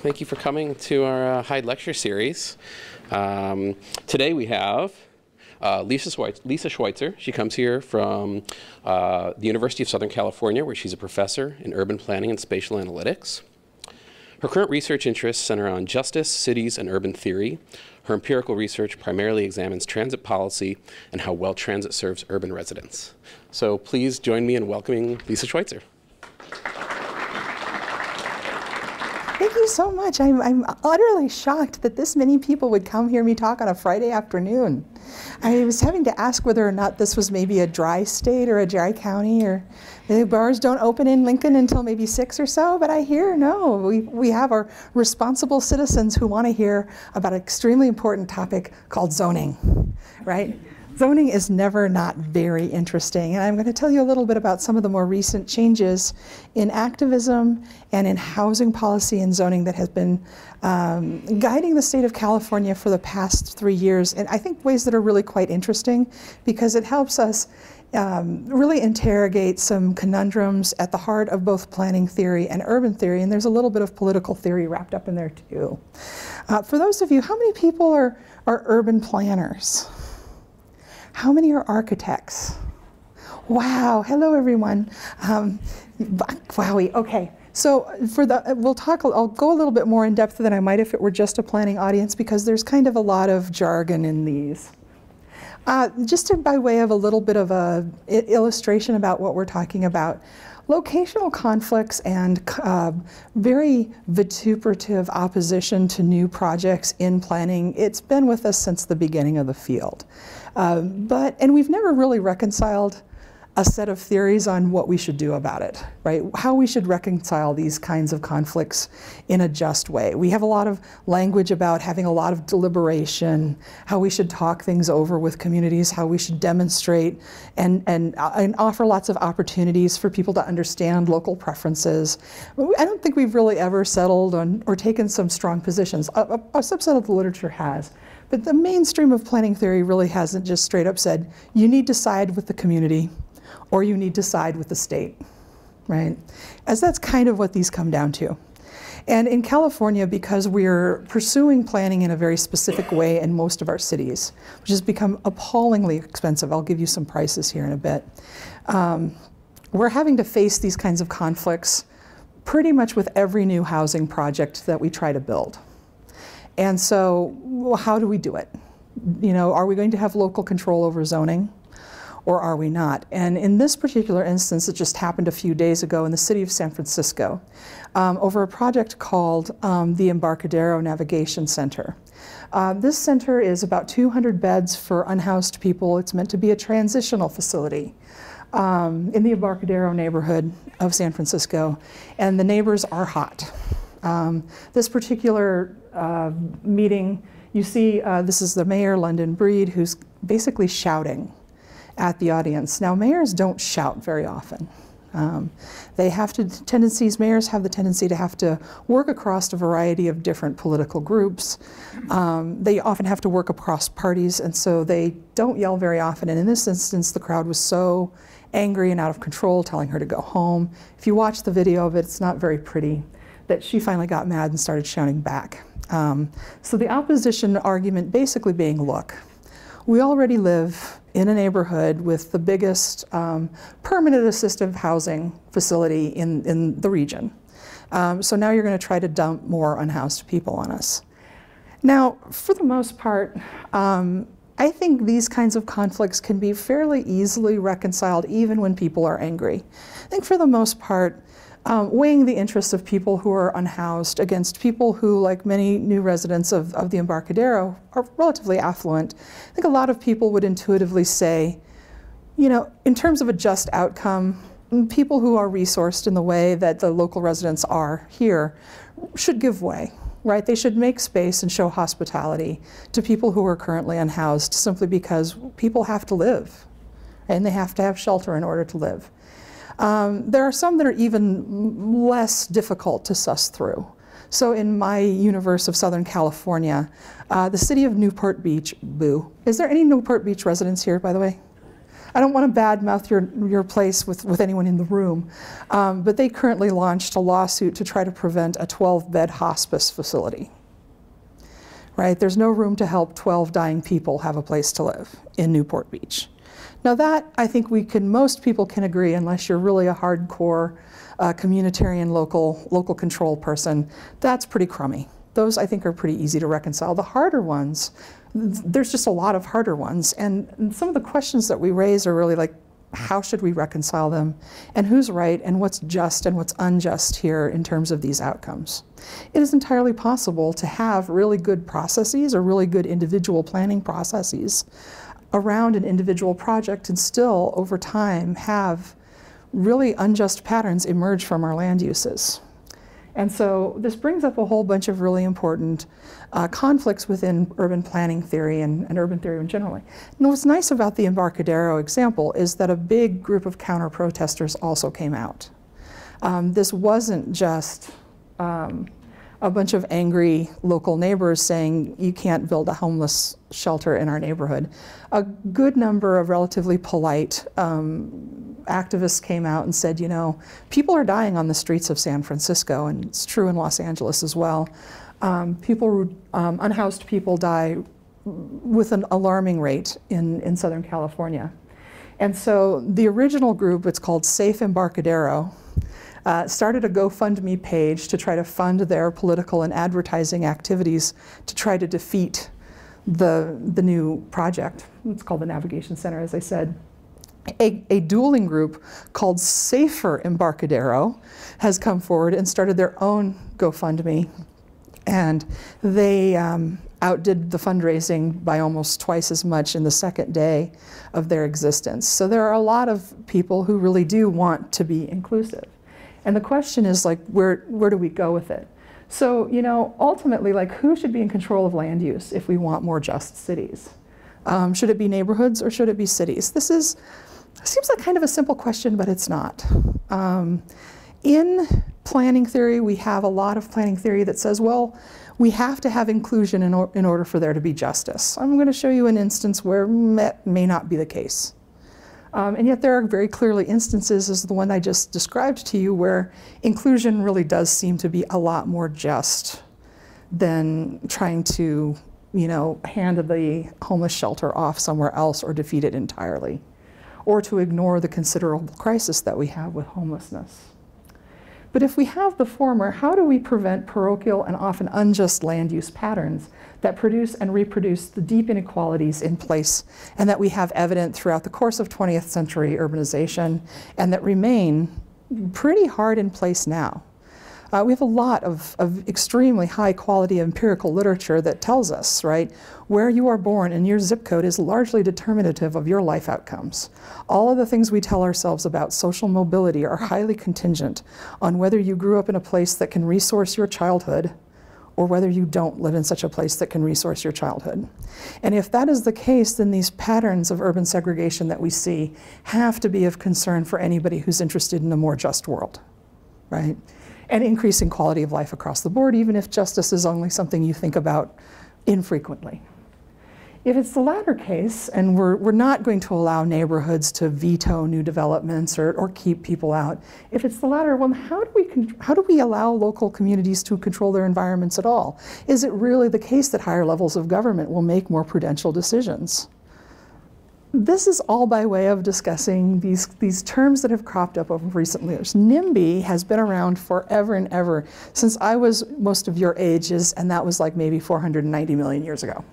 Thank you for coming to our Hyde lecture series. Today we have Lisa Schweitzer. She comes here from the University of Southern California, where she's a professor in urban planning and spatial analytics. Her current research interests center on justice, cities, and urban theory. Her empirical research primarily examines transit policy and how well transit serves urban residents. So please join me in welcoming Lisa Schweitzer. Thank you so much. I'm utterly shocked that this many people would come hear me talk on a Friday afternoon. I was having to ask whether or not this was maybe a dry state or a dry county, or the bars don't open in Lincoln until maybe 6 or so, but I hear no. We have our responsible citizens who want to hear about an extremely important topic called zoning, right? Zoning is never not very interesting, and I'm going to tell you a little bit about some of the more recent changes in activism and in housing policy and zoning that has been guiding the state of California for the past 3 years, and I think ways that are really quite interesting because it helps us really interrogate some conundrums at the heart of both planning theory and urban theory, and there's a little bit of political theory wrapped up in there too. For those of you, how many people are urban planners? How many are architects? Wow, hello everyone. Wowie, okay. So I'll go a little bit more in depth than I might if it were just a planning audience, because there's kind of a lot of jargon in these. Just by way of a little bit of a illustration about what we're talking about, locational conflicts and very vituperative opposition to new projects in planning, it's been with us since the beginning of the field. And we've never really reconciled a set of theories on what we should do about it, right? How we should reconcile these kinds of conflicts in a just way. We have a lot of language about having a lot of deliberation, how we should talk things over with communities, how we should demonstrate and offer lots of opportunities for people to understand local preferences. I don't think we've really ever settled on or taken some strong positions. A subset of the literature has. But the mainstream of planning theory really hasn't just straight up said, you need to side with the community or you need to side with the state, right? As that's kind of what these come down to. And in California, because we're pursuing planning in a very specific way in most of our cities, which has become appallingly expensive, I'll give you some prices here in a bit, we're having to face these kinds of conflicts pretty much with every new housing project that we try to build. And so, well, how do we do it? You know, are we going to have local control over zoning, or are we not? And in this particular instance, it just happened a few days ago in the city of San Francisco, over a project called the Embarcadero Navigation Center. This center is about 200 beds for unhoused people. It's meant to be a transitional facility in the Embarcadero neighborhood of San Francisco, and the neighbors are hot. This particular meeting, you see this is the mayor, London Breed, who's basically shouting at the audience. Now, mayors don't shout very often. Mayors have the tendency to have to work across a variety of different political groups. They often have to work across parties, and so they don't yell very often. And in this instance, the crowd was so angry and out of control, telling her to go home. If you watch the video of it, it's not very pretty, that she finally got mad and started shouting back. So the opposition argument basically being, look, we already live in a neighborhood with the biggest permanent assistive housing facility in the region. So now you're going to try to dump more unhoused people on us. Now, for the most part, I think these kinds of conflicts can be fairly easily reconciled even when people are angry. I think for the most part, weighing the interests of people who are unhoused against people who, like many new residents of the Embarcadero, are relatively affluent. I think a lot of people would intuitively say, you know, in terms of a just outcome, people who are resourced in the way that the local residents are here should give way, right? They should make space and show hospitality to people who are currently unhoused simply because people have to live, and they have to have shelter in order to live. There are some that are even less difficult to suss through. So in my universe of Southern California, the city of Newport Beach, boo. Is there any Newport Beach residents here, by the way? I don't want to badmouth your place with anyone in the room, but they currently launched a lawsuit to try to prevent a 12-bed hospice facility. Right? There's no room to help 12 dying people have a place to live in Newport Beach. Now that, I think most people can agree, unless you're really a hardcore communitarian local control person, that's pretty crummy. Those, I think, are pretty easy to reconcile. The harder ones, there's just a lot of harder ones. And some of the questions that we raise are really like, how should we reconcile them? And who's right and what's just and what's unjust here in terms of these outcomes? It is entirely possible to have really good processes or really good individual planning processes around an individual project and still, over time, have really unjust patterns emerge from our land uses. And so this brings up a whole bunch of really important conflicts within urban planning theory and urban theory in general. And what's nice about the Embarcadero example is that a big group of counter-protesters also came out. This wasn't just a bunch of angry local neighbors saying, you can't build a homeless shelter in our neighborhood. A good number of relatively polite activists came out and said, you know, people are dying on the streets of San Francisco, and it's true in Los Angeles as well. Unhoused people die with an alarming rate in Southern California. And so the original group, it's called Safe Embarcadero, started a GoFundMe page to try to fund their political and advertising activities to try to defeat the new project. It's called the Navigation Center, as I said. A dueling group called Safer Embarcadero has come forward and started their own GoFundMe, and they outdid the fundraising by almost twice as much in the second day of their existence. So there are a lot of people who really do want to be inclusive. And the question is, like, where do we go with it? So, you know, ultimately, like, who should be in control of land use if we want more just cities? Should it be neighborhoods or should it be cities? This seems like kind of a simple question, but it's not. In planning theory, we have a lot of planning theory that says, well, we have to have inclusion in order for there to be justice. I'm going to show you an instance where that may not be the case. And yet there are very clearly instances, as the one I just described to you, where inclusion really does seem to be a lot more just than trying to, you know, hand the homeless shelter off somewhere else or defeat it entirely, or to ignore the considerable crisis that we have with homelessness. But if we have the former, how do we prevent parochial and often unjust land use patterns that produce and reproduce the deep inequalities in place and that we have evident throughout the course of 20th century urbanization and that remain pretty hard in place now? We have a lot of extremely high quality empirical literature that tells us, right, where you are born and your zip code is largely determinative of your life outcomes. All of the things we tell ourselves about social mobility are highly contingent on whether you grew up in a place that can resource your childhood or whether you don't live in such a place that can resource your childhood. And if that is the case, then these patterns of urban segregation that we see have to be of concern for anybody who's interested in a more just world, right? And increasing quality of life across the board, even if justice is only something you think about infrequently. If it's the latter case, and we're not going to allow neighborhoods to veto new developments or keep people out, if it's the latter, well, how do we allow local communities to control their environments at all? Is it really the case that higher levels of government will make more prudential decisions? This is all by way of discussing these terms that have cropped up over recent years. NIMBY has been around forever and ever, since I was most of your ages, and that was like maybe 490 million years ago.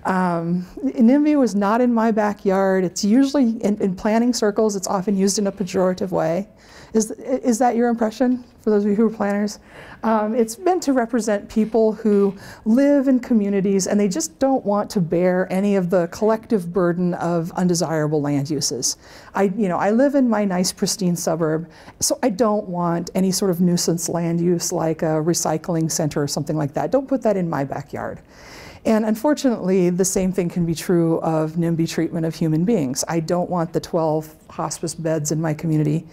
NIMBY was not in my backyard. It's usually, in planning circles, it's often used in a pejorative way. Is that your impression, for those of you who are planners? It's meant to represent people who live in communities and they just don't want to bear any of the collective burden of undesirable land uses. I live in my nice, pristine suburb, so I don't want any sort of nuisance land use like a recycling center or something like that. Don't put that in my backyard. And unfortunately, the same thing can be true of NIMBY treatment of human beings. I don't want the 12 hospice beds in my community,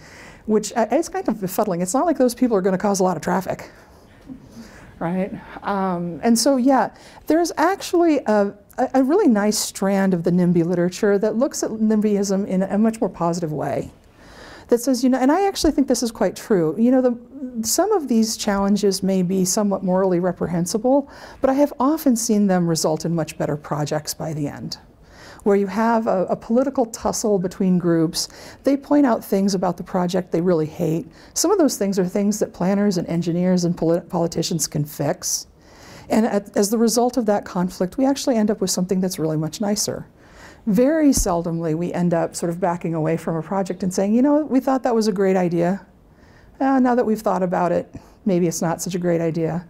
which is kind of befuddling. It's not like those people are going to cause a lot of traffic, right? And so, yeah, there's actually a a really nice strand of the NIMBY literature that looks at NIMBYism in a much more positive way. That says, and I actually think this is quite true, some of these challenges may be somewhat morally reprehensible, but I have often seen them result in much better projects by the end. Where you have a political tussle between groups, they point out things about the project they really hate. Some of those things are things that planners and engineers and politicians can fix. And as the result of that conflict, we actually end up with something that's really much nicer. Very seldomly, we end up sort of backing away from a project and saying, we thought that was a great idea. Now that we've thought about it, maybe it's not such a great idea.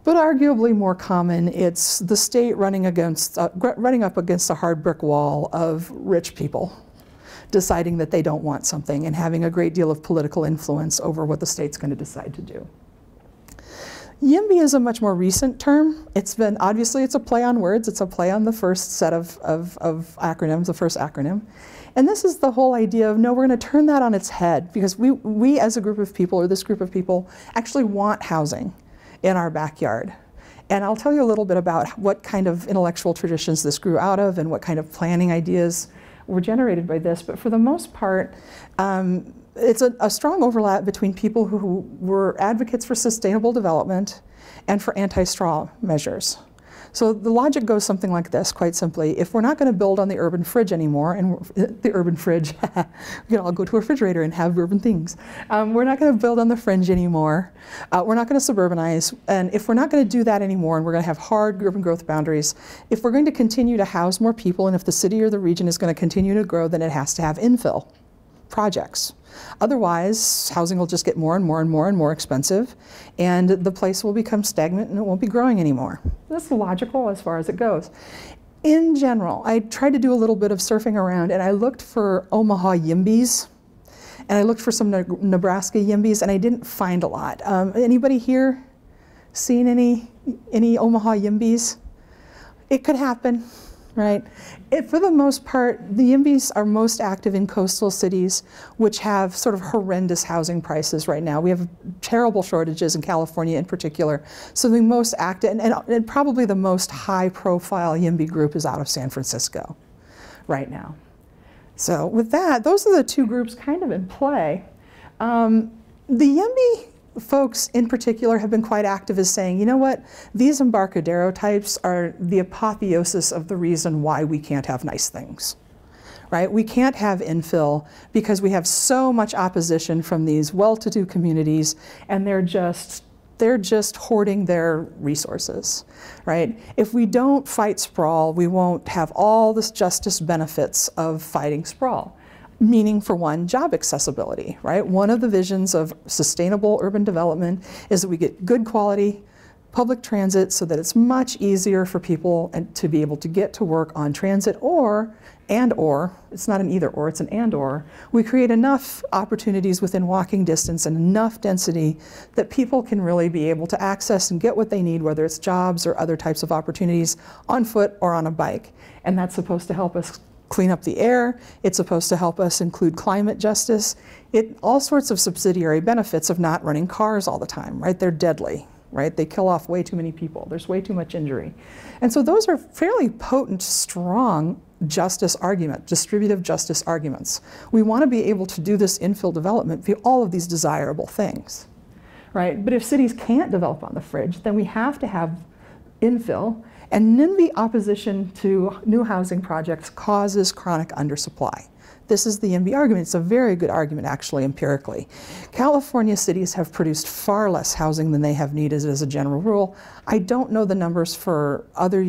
But arguably more common, it's the state running up against a hard brick wall of rich people deciding that they don't want something and having a great deal of political influence over what the state's going to decide to do. NIMBY is a much more recent term. Obviously it's a play on words. It's a play on the first set of acronyms, the first acronym. And this is the whole idea of, no, we're going to turn that on its head, because we as a group of people, or this group of people, actually want housing in our backyard. And I'll tell you a little bit about what kind of intellectual traditions this grew out of and what kind of planning ideas were generated by this. But for the most part, it's a strong overlap between people who were advocates for sustainable development and for anti-straw measures. So the logic goes something like this, quite simply. If we're not going to build on the urban fridge anymore, and the urban fridge, we can all go to a refrigerator and have urban things. We're not going to build on the fringe anymore. We're not going to suburbanize. And if we're not going to do that anymore, and we're going to have hard urban growth boundaries, if we're going to continue to house more people, and if the city or the region is going to continue to grow, then it has to have infill projects. Otherwise, housing will just get more and more and more and more expensive, and the place will become stagnant and it won't be growing anymore. That's logical as far as it goes. In general, I tried to do a little bit of surfing around, and I looked for Omaha NIMBYs, and I looked for some Nebraska NIMBYs, and I didn't find a lot. Anybody here seen any Omaha NIMBYs? It could happen. Right? For the most part, the NIMBYs are most active in coastal cities, which have sort of horrendous housing prices right now. We have terrible shortages in California in particular. So the most active, and probably the most high-profile NIMBY group is out of San Francisco right now. So with that, those are the two groups kind of in play. The NIMBY folks in particular have been quite active as saying, you know what, these Embarcadero types are the apotheosis of the reason why we can't have nice things, right? We can't have infill because we have so much opposition from these well-to-do communities, and they're just hoarding their resources, right? If we don't fight sprawl, we won't have all the justice benefits of fighting sprawl. Meaning, for one, job accessibility, right? One of the visions of sustainable urban development is that we get good quality public transit so that it's much easier for people to be able to get to work on transit, or, it's not an either or, it's an and or. We create enough opportunities within walking distance and enough density that people can really be able to access and get what they need, whether it's jobs or other types of opportunities, on foot or on a bike. And that's supposed to help us clean up the air. It's supposed to help us include climate justice. All sorts of subsidiary benefits of not running cars all the time, right? They're deadly, right? They kill off way too many people. There's way too much injury. And so those are fairly potent, strong justice argument, distributive justice arguments. We want to be able to do this infill development via all of these desirable things, right? But if cities can't develop on the fridge, then we have to have infill. And NIMBY opposition to new housing projects causes chronic undersupply. This is the NIMBY argument. It's a very good argument, actually, empirically. California cities have produced far less housing than they have needed as a general rule. I don't know the numbers for other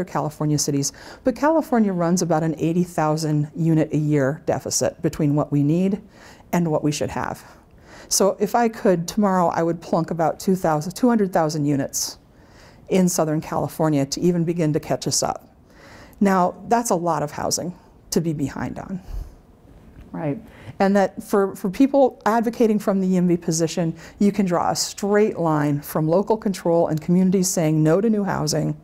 California cities, but California runs about an 80,000 unit a year deficit between what we need and what we should have. So if I could, tomorrow I would plunk about 200,000 units in Southern California to even begin to catch us up. Now, that's a lot of housing to be behind on, right? And that for people advocating from the NIMBY position, you can draw a straight line from local control and communities saying no to new housing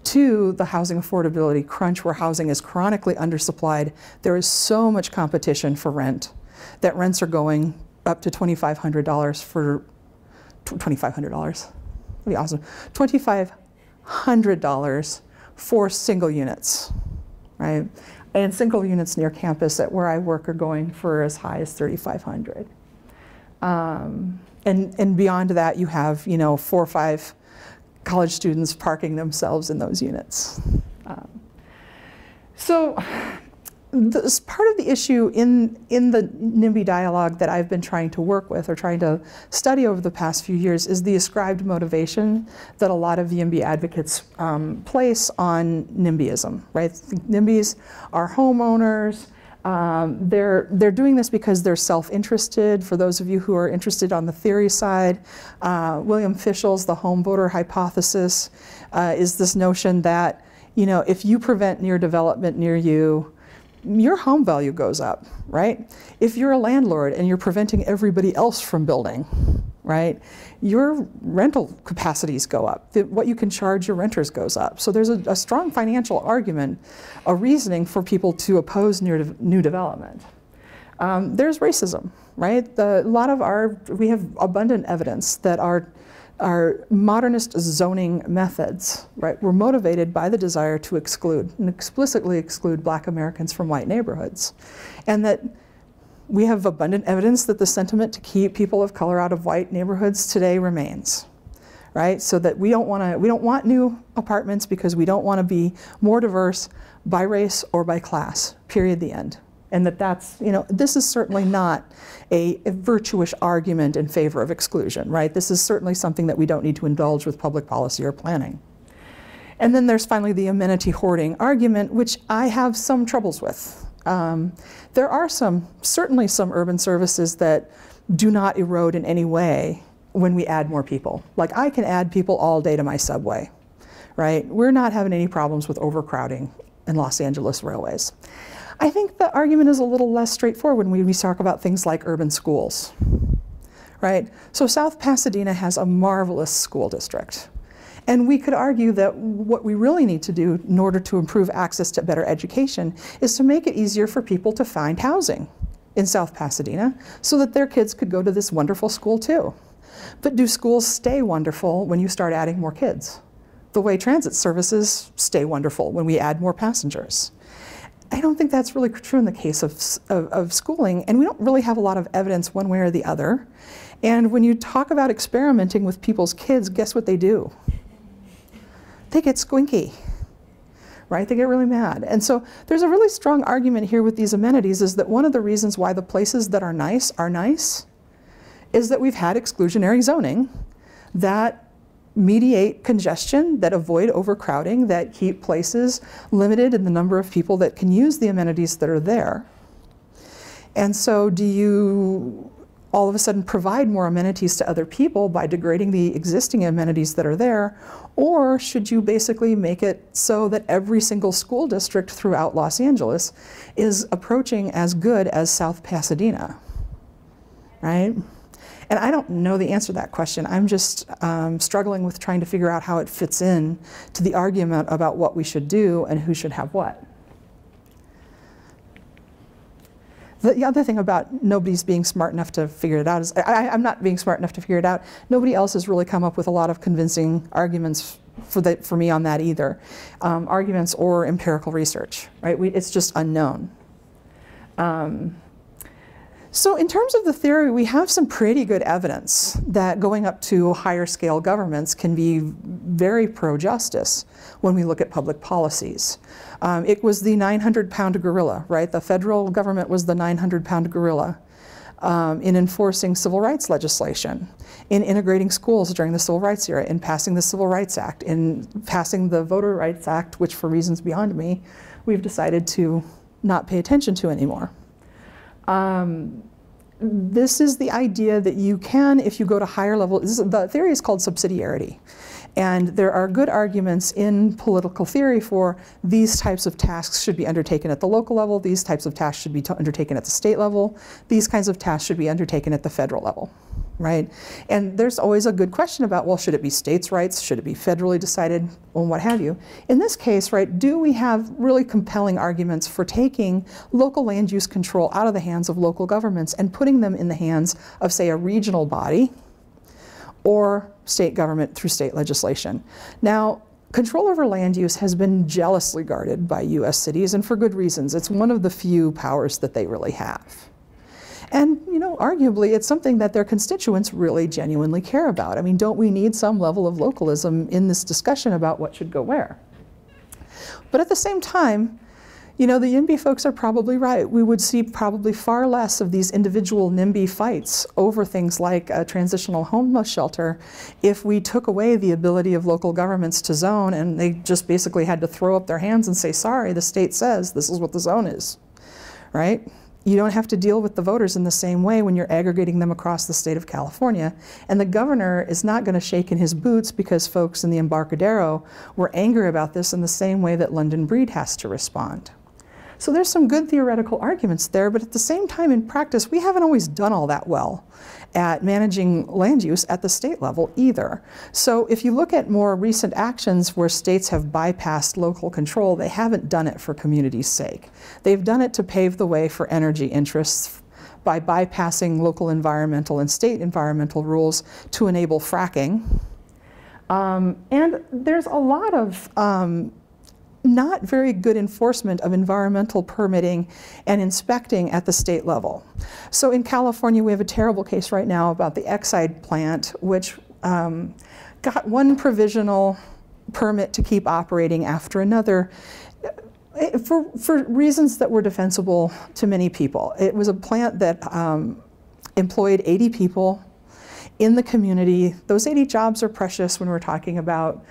to the housing affordability crunch where housing is chronically undersupplied. There is so much competition for rent that rents are going up to $2,500 for $2,500. Be awesome. $2,500 for single units, right? And single units near campus at where I work are going for as high as 3,500. And beyond that, you have, 4 or 5 college students parking themselves in those units. So this part of the issue in the NIMBY dialogue that I've been trying to work with or trying to study over the past few years is the ascribed motivation that a lot of NIMBY advocates place on NIMBYism, right? NIMBYs are homeowners. They're doing this because they're self-interested. For those of you who are interested on the theory side, William Fischl's the home voter hypothesis is this notion that, if you prevent near development near you, your home value goes up, right? If you're a landlord and you're preventing everybody else from building, right, your rental capacities go up. What you can charge your renters goes up. So there's a strong financial argument, a reasoning for people to oppose new development. There's racism, right? We have abundant evidence that our modernist zoning methods, right, were motivated by the desire to exclude and explicitly exclude Black Americans from white neighborhoods. And that we have abundant evidence that the sentiment to keep people of color out of white neighborhoods today remains, right? So that we don't want new apartments because we don't want to be more diverse by race or by class, period, the end. And that's, this is certainly not a virtuous argument in favor of exclusion, right? This is certainly something that we don't need to indulge with public policy or planning. And then there's finally the amenity hoarding argument, which I have some troubles with. There are certainly some urban services that do not erode in any way when we add more people. Like I can add people all day to my subway, right? We're not having any problems with overcrowding in Los Angeles railways. I think the argument is a little less straightforward when we talk about things like urban schools, right? So South Pasadena has a marvelous school district. And we could argue that what we really need to do in order to improve access to better education is to make it easier for people to find housing in South Pasadena so that their kids could go to this wonderful school too. But do schools stay wonderful when you start adding more kids? The way transit services stay wonderful when we add more passengers. I don't think that's really true in the case of schooling, and we don't really have a lot of evidence one way or the other. And when you talk about experimenting with people's kids, guess what they do? They get squinky, right? They get really mad. And so there's a really strong argument here with these amenities is that one of the reasons why the places that are nice is that we've had exclusionary zoning that mediate congestion, that avoid overcrowding, that keep places limited in the number of people that can use the amenities that are there. And so do you all of a sudden provide more amenities to other people by degrading the existing amenities that are there, or should you basically make it so that every single school district throughout Los Angeles is approaching as good as South Pasadena, right? And I don't know the answer to that question. I'm just struggling with trying to figure out how it fits in to the argument about what we should do and who should have what. The other thing about nobody's being smart enough to figure it out is, I'm not being smart enough to figure it out. Nobody else has really come up with a lot of convincing arguments for me on that either. Arguments or empirical research, right? It's just unknown. So in terms of the theory, we have some pretty good evidence that going up to higher scale governments can be very pro-justice when we look at public policies. It was the 900-pound gorilla, right? The federal government was the 900-pound gorilla in enforcing civil rights legislation, in integrating schools during the Civil Rights era, in passing the Civil Rights Act, in passing the Voter Rights Act, which for reasons beyond me, we've decided to not pay attention to anymore. This is the idea that you can, if you go to higher level, the theory is called subsidiarity. And there are good arguments in political theory for these types of tasks should be undertaken at the local level, these types of tasks should be undertaken at the state level, these kinds of tasks should be undertaken at the federal level, right? And there's always a good question about, well, should it be states' rights? Should it be federally decided? Well, what have you. In this case, right, do we have really compelling arguments for taking local land use control out of the hands of local governments and putting them in the hands of, say, a regional body or state government through state legislation? Now, control over land use has been jealously guarded by US cities, and for good reasons. It's one of the few powers that they really have. And, you know, arguably it's something that their constituents really genuinely care about. I mean, don't we need some level of localism in this discussion about what should go where? But at the same time, you know, the NIMBY folks are probably right. We would see probably far less of these individual NIMBY fights over things like a transitional homeless shelter if we took away the ability of local governments to zone and they just basically had to throw up their hands and say, sorry, the state says this is what the zone is, right? You don't have to deal with the voters in the same way when you're aggregating them across the state of California. And the governor is not going to shake in his boots because folks in the Embarcadero were angry about this in the same way that London Breed has to respond. So there's some good theoretical arguments there, but at the same time in practice, we haven't always done all that well at managing land use at the state level either. So if you look at more recent actions where states have bypassed local control, they haven't done it for community's sake. They've done it to pave the way for energy interests by bypassing local environmental and state environmental rules to enable fracking. And there's a lot of not very good enforcement of environmental permitting and inspecting at the state level. So in California, we have a terrible case right now about the Hyde plant, which got one provisional permit to keep operating after another for reasons that were defensible to many people. It was a plant that employed 80 people in the community. Those 80 jobs are precious when we're talking about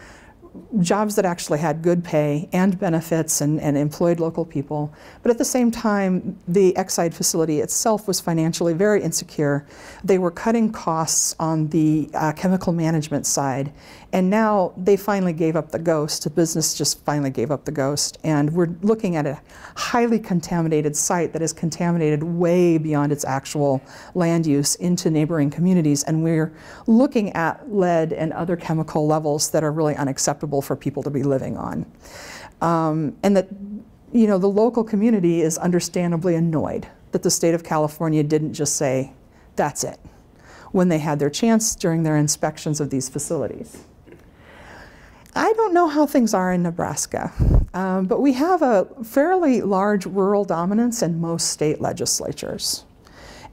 jobs that actually had good pay and benefits and employed local people. But at the same time, the Hyde facility itself was financially very insecure. They were cutting costs on the chemical management side. And now they finally gave up the ghost. The business just finally gave up the ghost. And we're looking at a highly contaminated site that is contaminated way beyond its actual land use into neighboring communities. And we're looking at lead and other chemical levels that are really unacceptable for people to be living on. And that, you know, the local community is understandably annoyed that the state of California didn't just say, that's it, when they had their chance during their inspections of these facilities. I don't know how things are in Nebraska, but we have a fairly large rural dominance in most state legislatures.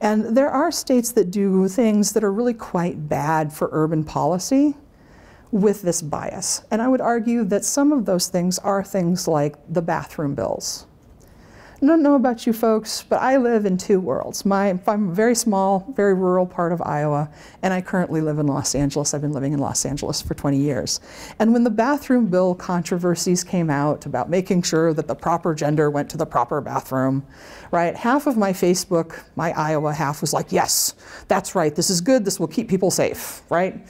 And there are states that do things that are really quite bad for urban policy with this bias. And I would argue that some of those things are things like the bathroom bills. I don't know about you folks, but I live in two worlds. I'm a very small, very rural part of Iowa, and I currently live in Los Angeles. I've been living in Los Angeles for 20 years. And when the bathroom bill controversies came out about making sure that the proper gender went to the proper bathroom, right, half of my Facebook, my Iowa half was like, yes, that's right, this is good, this will keep people safe, right?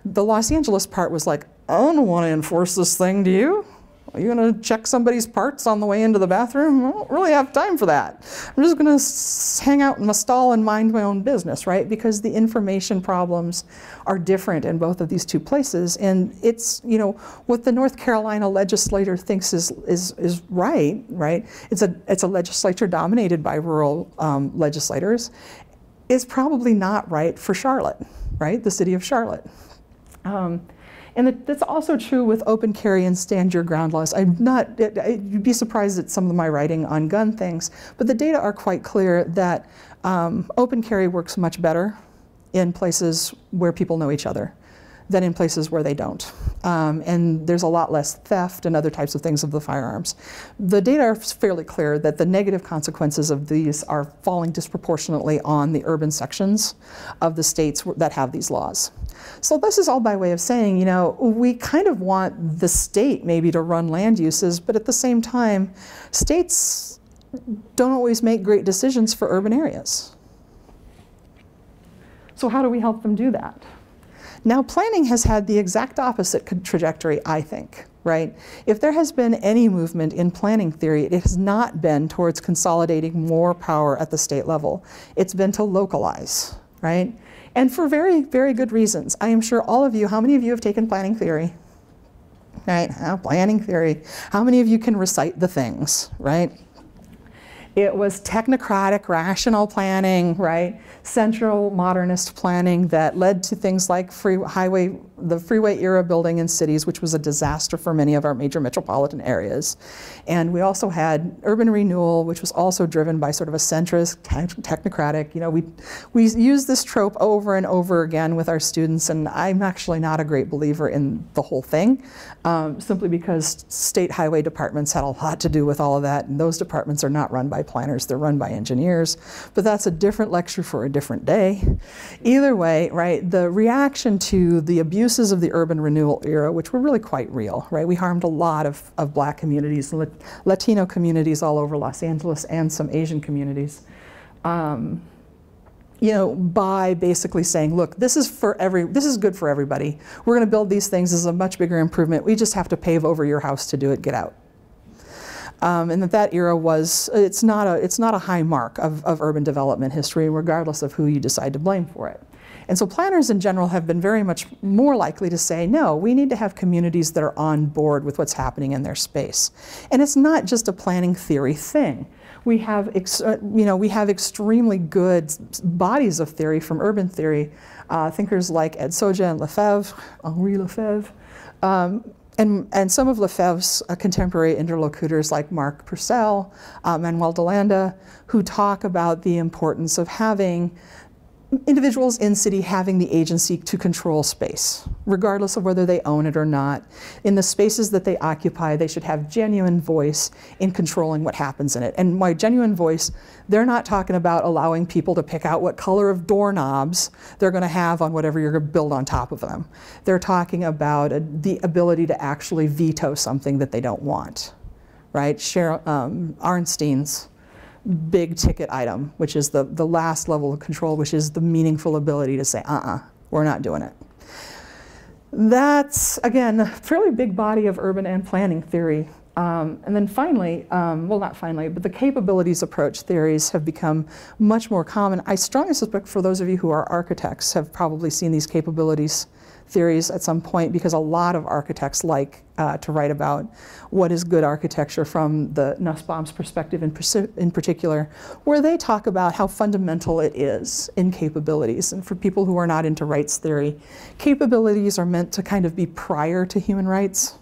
The Los Angeles part was like, I don't want to enforce this thing, do you? Are you going to check somebody's parts on the way into the bathroom? I don't really have time for that. I'm just going to hang out in my stall and mind my own business, right? Because the information problems are different in both of these two places. And it's, you know, what the North Carolina legislator thinks is right, right? It's a legislature dominated by rural legislators. Is probably not right for Charlotte, right? The city of Charlotte. And that's also true with open carry and stand your ground laws. You'd be surprised at some of my writing on gun things, but the data are quite clear that open carry works much better in places where people know each other than in places where they don't. And there's a lot less theft and other types of things of the firearms. The data are fairly clear that the negative consequences of these are falling disproportionately on the urban sections of the states that have these laws. So this is all by way of saying, you know, we kind of want the state maybe to run land uses, but at the same time, states don't always make great decisions for urban areas. So how do we help them do that? Now, planning has had the exact opposite trajectory, I think, right? If there has been any movement in planning theory, it has not been towards consolidating more power at the state level. It's been to localize, right? And for very, very good reasons. I am sure all of you, how many of you have taken planning theory? Right, planning theory. How many of you can recite the things, right? It was technocratic, rational planning, right? Central modernist planning that led to things like the freeway era building in cities, which was a disaster for many of our major metropolitan areas. And we also had urban renewal, which was also driven by sort of a centrist, technocratic, we use this trope over and over again with our students, and I'm actually not a great believer in the whole thing, simply because state highway departments had a lot to do with all of that, and those departments are not run by planners, they're run by engineers. But that's a different lecture for a different day. Either way, right, the reaction to the abuses of the urban renewal era, which were really quite real, right? We harmed a lot of black communities, Latino communities all over Los Angeles, and some Asian communities. By basically saying, look, this is good for everybody. We're going to build these things. This is a much bigger improvement. We just have to pave over your house to do it. Get out. And that era it's not a high mark of urban development history, regardless of who you decide to blame for it. And so planners in general have been very much more likely to say, no, we need to have communities that are on board with what's happening in their space. And it's not just a planning theory thing. We have extremely good bodies of theory from urban theory, thinkers like Ed Soja and Henri Lefebvre, and some of Lefebvre's contemporary interlocutors like Marc Purcell, Manuel de Landa, who talk about the importance of having individuals in city having the agency to control space, regardless of whether they own it or not. In the spaces that they occupy, they should have genuine voice in controlling what happens in it. And by genuine voice, they're not talking about allowing people to pick out what color of doorknobs they're going to have on whatever you're going to build on top of them. They're talking about the ability to actually veto something that they don't want, right? Arnstein's big ticket item, which is the last level of control, which is the meaningful ability to say, we're not doing it. That's, again, a fairly big body of urban and planning theory. And then finally, well, not finally, but the capabilities approach theories have become much more common. I strongly suspect for those of you who are architects have probably seen these capabilities theories at some point, because a lot of architects like to write about what is good architecture from the Nussbaum's perspective in particular, where they talk about how fundamental it is in capabilities. And for people who are not into rights theory, capabilities are meant to kind of be prior to human rights.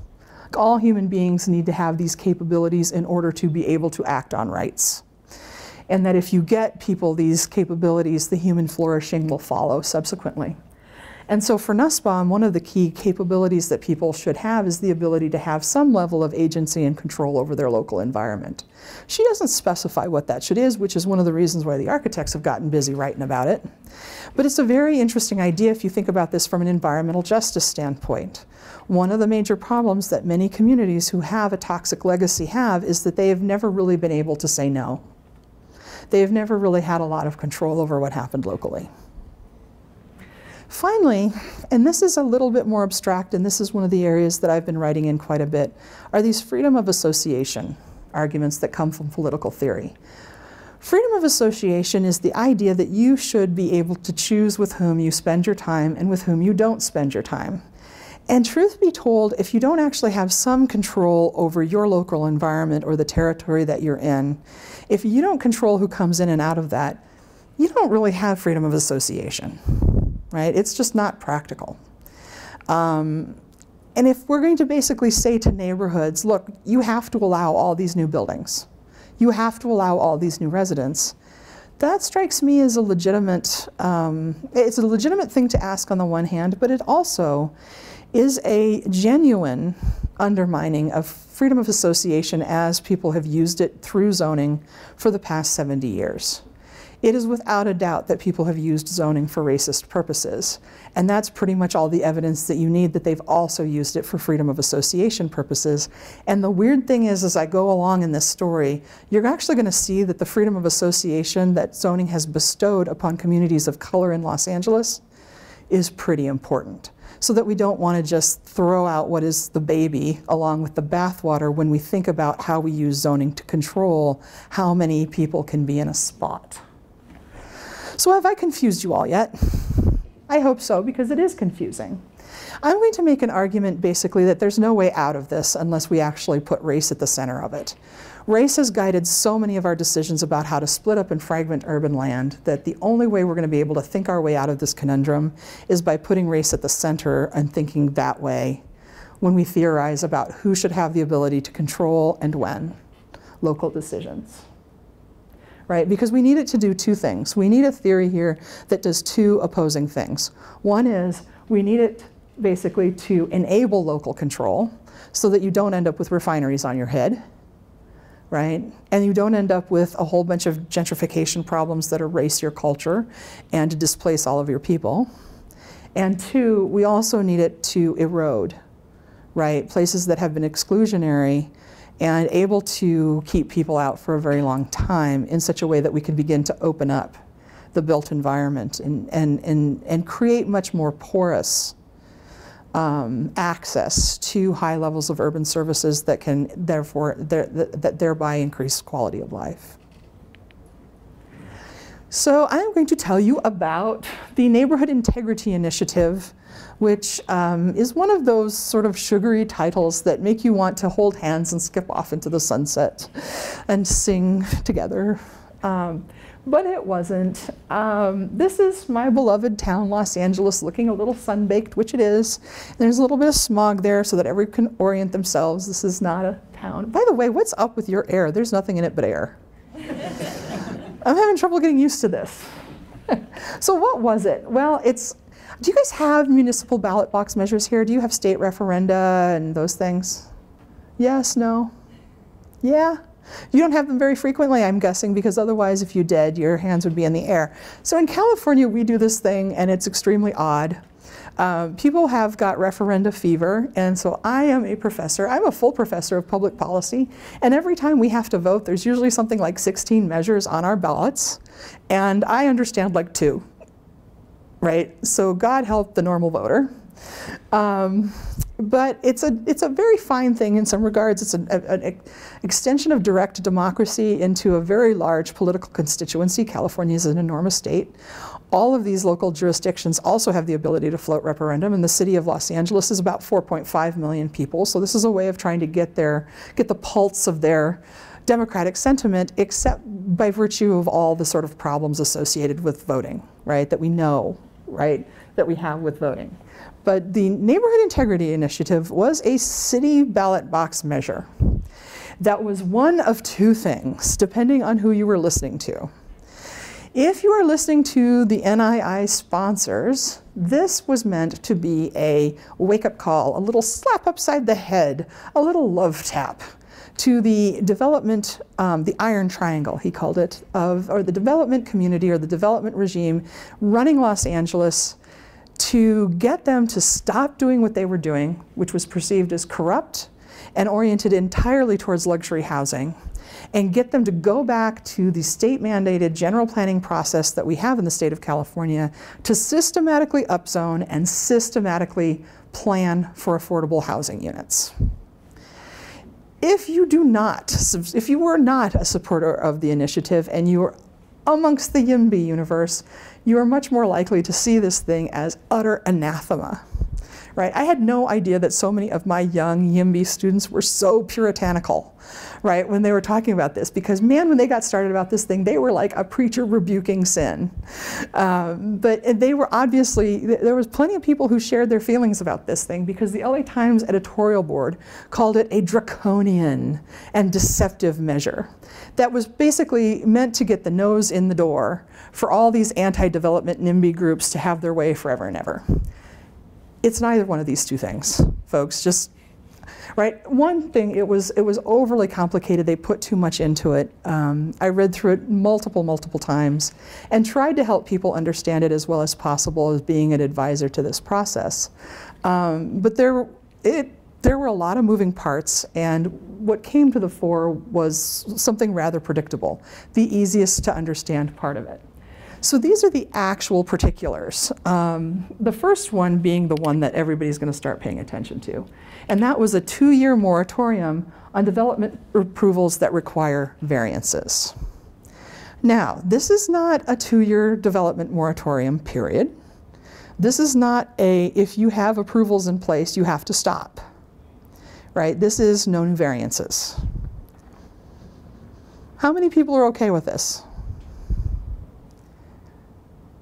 All human beings need to have these capabilities in order to be able to act on rights. And that if you get people these capabilities, the human flourishing will follow subsequently. And so for Nussbaum, one of the key capabilities that people should have is the ability to have some level of agency and control over their local environment. She doesn't specify what that should is, which is one of the reasons why the architects have gotten busy writing about it. But it's a very interesting idea if you think about this from an environmental justice standpoint. One of the major problems that many communities who have a toxic legacy have is that they have never really been able to say no. They have never really had a lot of control over what happened locally. Finally, and this is a little bit more abstract, and this is one of the areas that I've been writing in quite a bit, are these freedom of association arguments that come from political theory. Freedom of association is the idea that you should be able to choose with whom you spend your time and with whom you don't spend your time. And truth be told, if you don't actually have some control over your local environment or the territory that you're in, if you don't control who comes in and out of that, you don't really have freedom of association. Right? It's just not practical. And if we're going to basically say to neighborhoods, look, you have to allow all these new buildings, you have to allow all these new residents, that strikes me as a legitimate, it's a legitimate thing to ask on the one hand, but it also is a genuine undermining of freedom of association as people have used it through zoning for the past 70 years. It is without a doubt that people have used zoning for racist purposes. And that's pretty much all the evidence that you need that they've also used it for freedom of association purposes. And the weird thing is, as I go along in this story, you're actually going to see that the freedom of association that zoning has bestowed upon communities of color in Los Angeles is pretty important. So that we don't want to just throw out what is the baby along with the bathwater when we think about how we use zoning to control how many people can be in a spot. So have I confused you all yet? I hope so, because it is confusing. I'm going to make an argument basically that there's no way out of this unless we actually put race at the center of it. Race has guided so many of our decisions about how to split up and fragment urban land that the only way we're going to be able to think our way out of this conundrum is by putting race at the center and thinking that way when we theorize about who should have the ability to control and when local decisions. Right? Because we need it to do two things. We need a theory here that does two opposing things. One is we need it basically to enable local control so that you don't end up with refineries on your head. Right? And you don't end up with a whole bunch of gentrification problems that erase your culture and displace all of your people. And two, we also need it to erode, right? Places that have been exclusionary and able to keep people out for a very long time in such a way that we can begin to open up the built environment and create much more porous access to high levels of urban services that can therefore thereby increase quality of life. So I'm going to tell you about the Neighborhood Integrity Initiative, which is one of those sort of sugary titles that make you want to hold hands and skip off into the sunset and sing together. But it wasn't. This is my beloved town, Los Angeles, looking a little sun-baked, which it is. There's a little bit of smog there so that everyone can orient themselves. This is not a town. By the way, what's up with your air? There's nothing in it but air. I'm having trouble getting used to this. So what was it? Well, do you guys have municipal ballot box measures here? Do you have state referenda and those things? Yes, no? Yeah? You don't have them very frequently, I'm guessing, because otherwise, if you did, your hands would be in the air. So in California, we do this thing, and it's extremely odd. People have got referenda fever, and so I am a professor. I'm a full professor of public policy, and every time we have to vote, there's usually something like 16 measures on our ballots, and I understand like 2, right? So God help the normal voter. But it's a very fine thing in some regards. It's an extension of direct democracy into a very large political constituency. California is an enormous state. All of these local jurisdictions also have the ability to float referendum, and the city of Los Angeles is about 4.5 million people. So this is a way of trying to get the pulse of their democratic sentiment, except by virtue of all the sort of problems associated with voting, right, that we know, right, that we have with voting. But the Neighborhood Integrity Initiative was a city ballot box measure that was one of two things, depending on who you were listening to. If you are listening to the NII sponsors, this was meant to be a wake-up call, a little slap upside the head, a little love tap to the development, the iron triangle, he called it, or the development community or the development regime running Los Angeles, to get them to stop doing what they were doing, which was perceived as corrupt and oriented entirely towards luxury housing, and get them to go back to the state-mandated general planning process that we have in the state of California to systematically upzone and systematically plan for affordable housing units. If you were not a supporter of the initiative and you were amongst the NIMBY universe, you are much more likely to see this thing as utter anathema, right? I had no idea that so many of my young NIMBY students were so puritanical, right, when they were talking about this, because man, when they got started about this thing, they were like a preacher rebuking sin. But they were obviously, there was plenty of people who shared their feelings about this thing, because the LA Times editorial board called it a draconian and deceptive measure that was basically meant to get the nose in the door for all these anti-development NIMBY groups to have their way forever and ever. It's neither one of these two things, folks. Just, right? One thing, it was overly complicated. They put too much into it. I read through it multiple times and tried to help people understand it as well as possible as being an advisor to this process. But there were a lot of moving parts, and what came to the fore was something rather predictable, the easiest to understand part of it. So these are the actual particulars. The first one being the one that everybody's going to start paying attention to. And that was a 2-year moratorium on development approvals that require variances. Now, this is not a 2-year development moratorium, period. This is not a, if you have approvals in place, you have to stop. Right? This is no new variances. How many people are okay with this?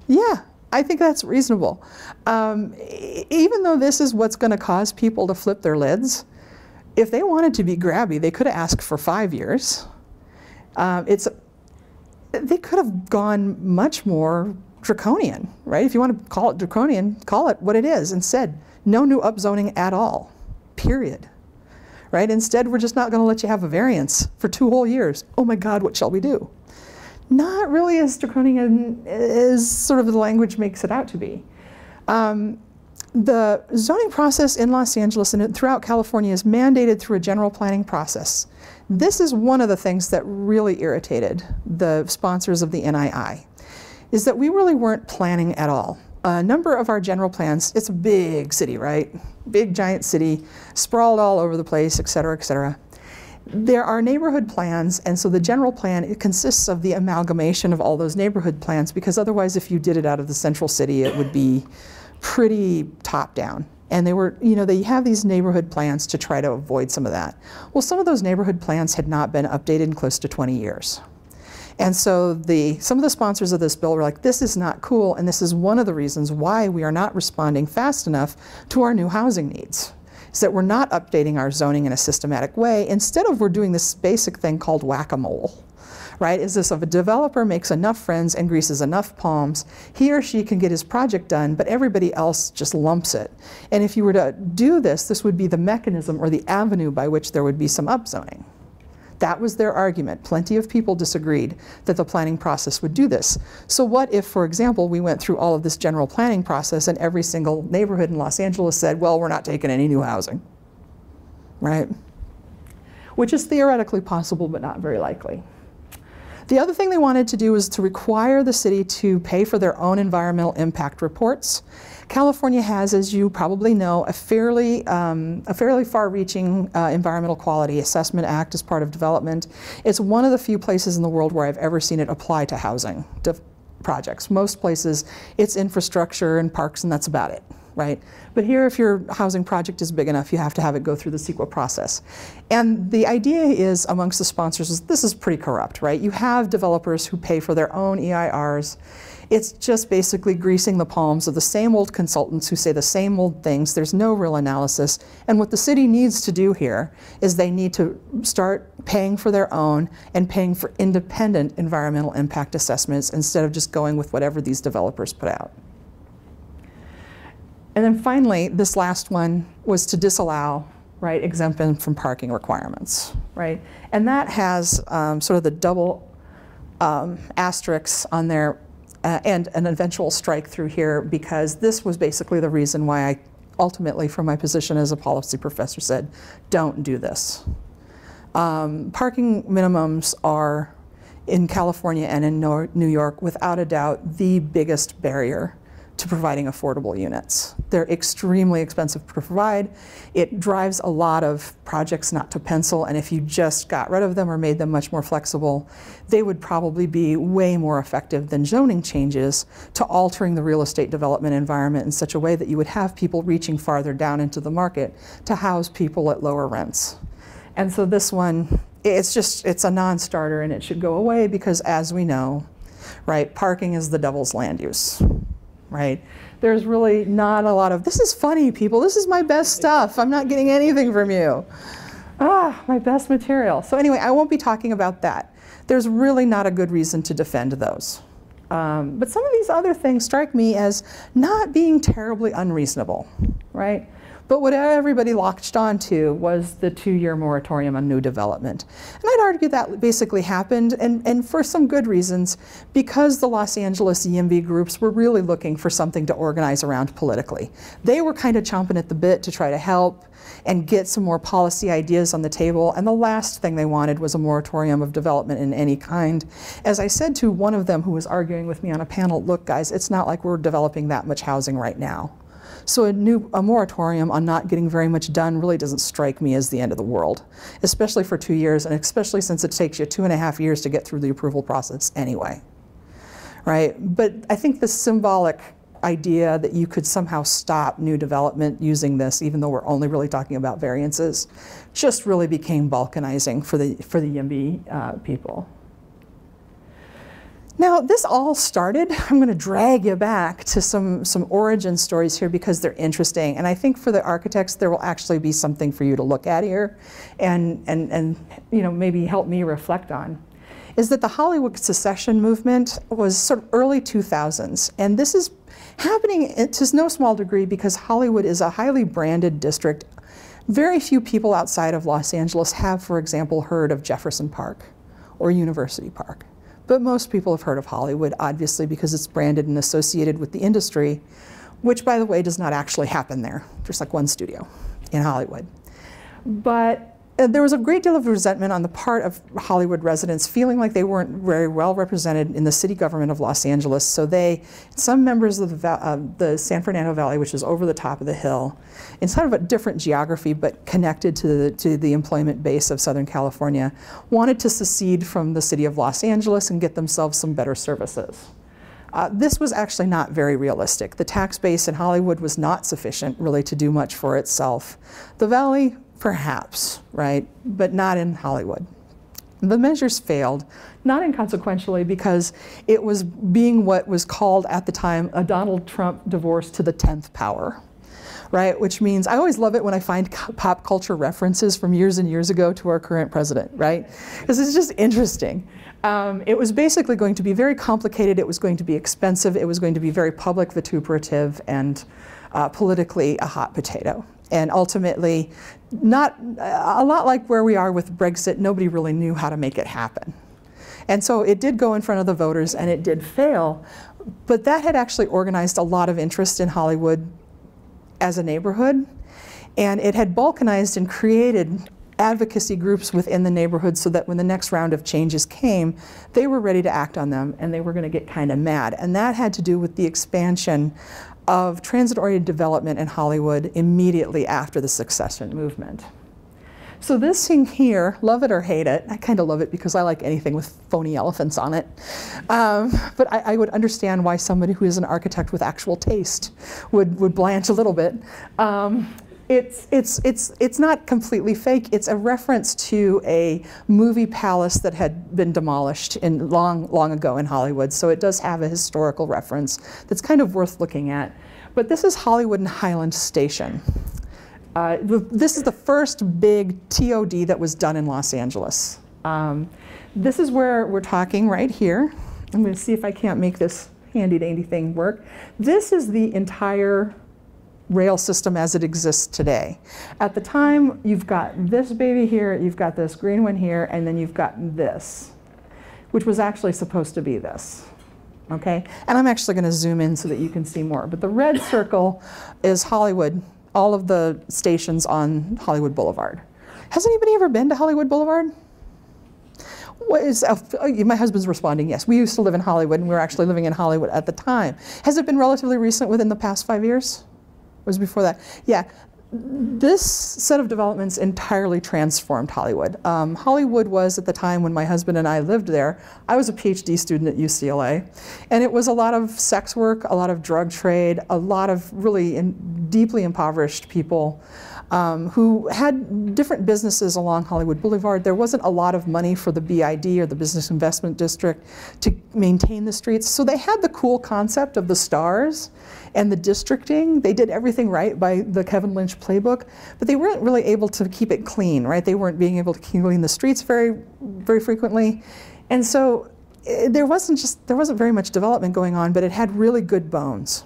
Yeah, I think that's reasonable. Even though this is what's going to cause people to flip their lids, if they wanted to be grabby, they could have asked for 5 years. They could have gone much more draconian, right? If you want to call it draconian, call it what it is, and said no new upzoning at all, period. Right? Instead, we're just not going to let you have a variance for 2 whole years. Oh my God, what shall we do? Not really as draconian as sort of the language makes it out to be. The zoning process in Los Angeles and throughout California is mandated through a general planning process. This is one of the things that really irritated the sponsors of the NII, is that we really weren't planning at all. A number of our general plans, it's a big city, right? Big giant city, sprawled all over the place, et cetera, et cetera. There are neighborhood plans, and so the general plan, it consists of the amalgamation of all those neighborhood plans, because otherwise if you did it out of the central city, it would be pretty top down. And they were, you know, they have these neighborhood plans to try to avoid some of that. Well, some of those neighborhood plans had not been updated in close to 20 years. And so some of the sponsors of this bill were like, this is not cool, and this is one of the reasons why we are not responding fast enough to our new housing needs, is that we're not updating our zoning in a systematic way. Instead of, we're doing this basic thing called whack-a-mole, right? Is this if a developer makes enough friends and greases enough palms, he or she can get his project done, but everybody else just lumps it. And if you were to do this, this would be the mechanism or the avenue by which there would be some upzoning. That was their argument. Plenty of people disagreed that the planning process would do this. So what if, for example, we went through all of this general planning process and every single neighborhood in Los Angeles said, well, we're not taking any new housing, right? Which is theoretically possible, but not very likely. The other thing they wanted to do was to require the city to pay for their own environmental impact reports. California has, as you probably know, a fairly far-reaching Environmental Quality Assessment Act as part of development. It's one of the few places in the world where I've ever seen it apply to housing projects. Most places, it's infrastructure and parks, and that's about it, right? But here, if your housing project is big enough, you have to have it go through the CEQA process. And the idea is, amongst the sponsors, is this is pretty corrupt, right? You have developers who pay for their own EIRs. It's just basically greasing the palms of the same old consultants who say the same old things. There's no real analysis. And what the city needs to do here is they need to start paying for their own and paying for independent environmental impact assessments instead of just going with whatever these developers put out. And then finally, this last one was to disallow, right, exemption from parking requirements, right? And that has sort of the double asterisks on there and an eventual strike through here, because this was basically the reason why I ultimately, from my position as a policy professor, said, don't do this. Parking minimums are, in California and in New York, without a doubt, the biggest barrier to providing affordable units. They're extremely expensive to provide. It drives a lot of projects not to pencil, and if you just got rid of them or made them much more flexible, they would probably be way more effective than zoning changes to altering the real estate development environment in such a way that you would have people reaching farther down into the market to house people at lower rents. And so this one, it's a non-starter, and it should go away because, as we know, right, parking is the devil's land use. Right? There's really not a lot of, this is funny, people, this is my best stuff. I'm not getting anything from you. Ah, my best material. So anyway, I won't be talking about that. There's really not a good reason to defend those. But some of these other things strike me as not being terribly unreasonable, right? But what everybody latched onto was the 2-year moratorium on new development. And I'd argue that basically happened, and for some good reasons, because the Los Angeles NIMBY groups were really looking for something to organize around politically. They were kind of chomping at the bit to try to help and get some more policy ideas on the table, and the last thing they wanted was a moratorium of development in any kind. As I said to one of them who was arguing with me on a panel, look guys, it's not like we're developing that much housing right now. So a moratorium on not getting very much done really doesn't strike me as the end of the world, especially for 2 years, and especially since it takes you 2.5 years to get through the approval process anyway, right? But I think the symbolic idea that you could somehow stop new development using this, even though we're only really talking about variances, just really became balkanizing for the NIMBY people. Now, this all started, I'm going to drag you back to some origin stories here because they're interesting. And I think for the architects, there will actually be something for you to look at here and you know, maybe help me reflect on. Is that the Hollywood secession movement was sort of early 2000s. And this is happening to no small degree because Hollywood is a highly branded district. Very few people outside of Los Angeles have, for example, heard of Jefferson Park or University Park. But most people have heard of Hollywood, obviously, because it's branded and associated with the industry, which, by the way, does not actually happen there. There's like one studio in Hollywood. But there was a great deal of resentment on the part of Hollywood residents, feeling like they weren't very well represented in the city government of Los Angeles. So some members of the San Fernando Valley, which is over the top of the hill, in sort of a different geography, but connected to the employment base of Southern California, wanted to secede from the city of Los Angeles and get themselves some better services. This was actually not very realistic. The tax base in Hollywood was not sufficient, really, to do much for itself. The Valley, perhaps, right, but not in Hollywood. The measures failed, not inconsequentially because it was being what was called at the time a Donald Trump divorce to the 10th power, right? Which means, I always love it when I find pop culture references from years and years ago to our current president, right? Because it's just interesting. It was basically going to be very complicated, it was going to be expensive, it was going to be very public vituperative and politically a hot potato. And ultimately, not a lot like where we are with Brexit, nobody really knew how to make it happen. And so it did go in front of the voters and it did fail, but that had actually organized a lot of interest in Hollywood as a neighborhood. And it had balkanized and created advocacy groups within the neighborhood so that when the next round of changes came, they were ready to act on them and they were going to get kind of mad. And that had to do with the expansion of transit-oriented development in Hollywood immediately after the secession movement. So this thing here, love it or hate it, I kind of love it because I like anything with phony elephants on it. But I would understand why somebody who is an architect with actual taste would blanch a little bit. It's not completely fake. It's a reference to a movie palace that had been demolished long ago in Hollywood. So it does have a historical reference that's kind of worth looking at. But this is Hollywood and Highland Station. This is the first big TOD that was done in Los Angeles. This is where we're talking right here. I'm going to see if I can't make this handy dandy thing work. This is the entire rail system as it exists today. At the time, you've got this baby here, you've got this green one here, and then you've got this, which was actually supposed to be this, okay? And I'm actually gonna zoom in so that you can see more. But the red circle is Hollywood, all of the stations on Hollywood Boulevard. Has anybody ever been to Hollywood Boulevard? What is, my husband's responding, yes. We used to live in Hollywood, and we were actually living in Hollywood at the time. Has it been relatively recent within the past 5 years? Was before that. Yeah, this set of developments entirely transformed Hollywood. Hollywood was, at the time when my husband and I lived there, I was a PhD student at UCLA, and it was a lot of sex work, a lot of drug trade, a lot of really deeply impoverished people who had different businesses along Hollywood Boulevard. There wasn't a lot of money for the BID, or the Business Investment District, to maintain the streets. So they had the cool concept of the stars and the districting. They did everything right by the Kevin Lynch playbook, but they weren't really able to keep it clean, right? They weren't being able to clean the streets very frequently. And so there wasn't very much development going on, but it had really good bones.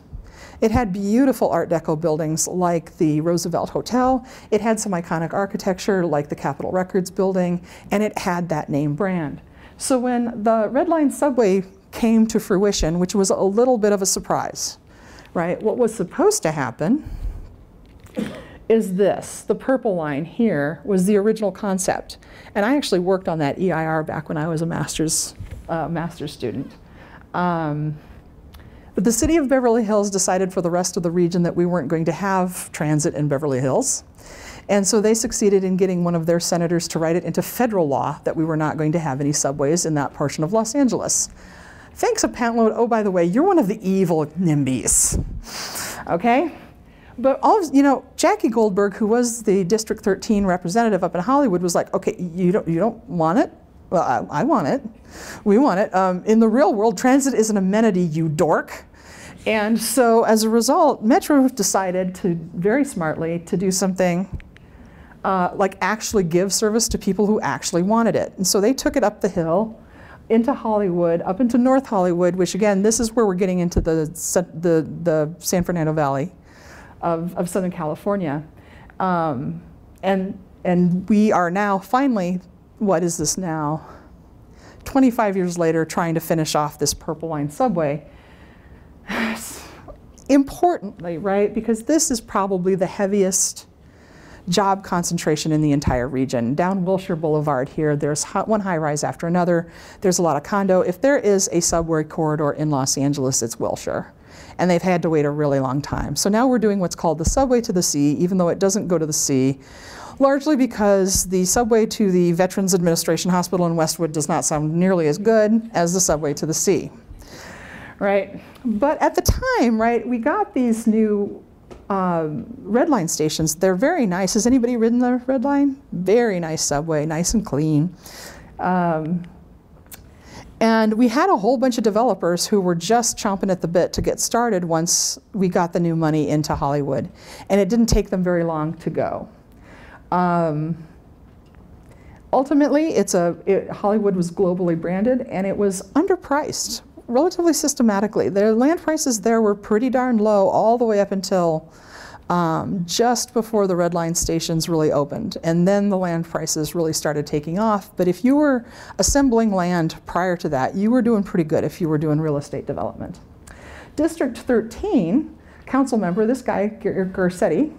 It had beautiful Art Deco buildings like the Roosevelt Hotel. It had some iconic architecture like the Capitol Records building, and it had that name brand. So when the Red Line subway came to fruition, which was a little bit of a surprise, right? What was supposed to happen is this. The purple line here was the original concept. And I actually worked on that EIR back when I was a master's student. But the city of Beverly Hills decided for the rest of the region that we weren't going to have transit in Beverly Hills. And so they succeeded in getting one of their senators to write it into federal law that we were not going to have any subways in that portion of Los Angeles. Thanks, Pantload. Oh, by the way, you're one of the evil NIMBYs, okay? But Jackie Goldberg, who was the District 13 representative up in Hollywood, was like, okay, you don't want it? Well, I want it. We want it. In the real world, transit is an amenity, you dork. And so as a result, Metro decided to, very smartly, to do something like actually give service to people who actually wanted it. And so they took it up the hill into Hollywood, up into North Hollywood, which again, this is where we're getting into the San Fernando Valley of Southern California. And we are now finally, what is this now? 25 years later, trying to finish off this Purple Line subway. Importantly, right, because this is probably the heaviest job concentration in the entire region. Down Wilshire Boulevard here, there's one high-rise after another. There's a lot of condo. If there is a subway corridor in Los Angeles, it's Wilshire. And they've had to wait a really long time. So now we're doing what's called the subway to the sea, even though it doesn't go to the sea, largely because the subway to the Veterans Administration Hospital in Westwood does not sound nearly as good as the subway to the sea, right? But at the time, right, we got these new Red Line stations. They're very nice. Has anybody ridden the Red Line? Very nice subway, nice and clean. And we had a whole bunch of developers who were just chomping at the bit to get started once we got the new money into Hollywood. And it didn't take them very long to go. Ultimately, Hollywood was globally branded, and it was underpriced relatively systematically. Their land prices there were pretty darn low all the way up until just before the Red Line stations really opened. And then the land prices really started taking off. But if you were assembling land prior to that, you were doing pretty good if you were doing real estate development. District 13, council member, this guy, Garcetti,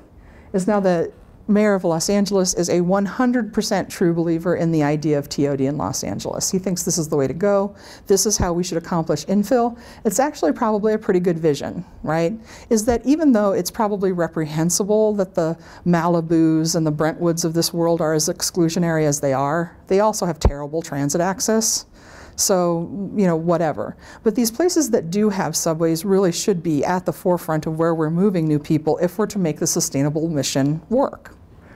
is now the mayor of Los Angeles, is a 100% true believer in the idea of TOD in Los Angeles. He thinks this is the way to go. This is how we should accomplish infill. It's actually probably a pretty good vision, right? Is that even though it's probably reprehensible that the Malibus and the Brentwoods of this world are as exclusionary as they are, they also have terrible transit access. So, you know, whatever. But these places that do have subways really should be at the forefront of where we're moving new people if we're to make the sustainable mission work,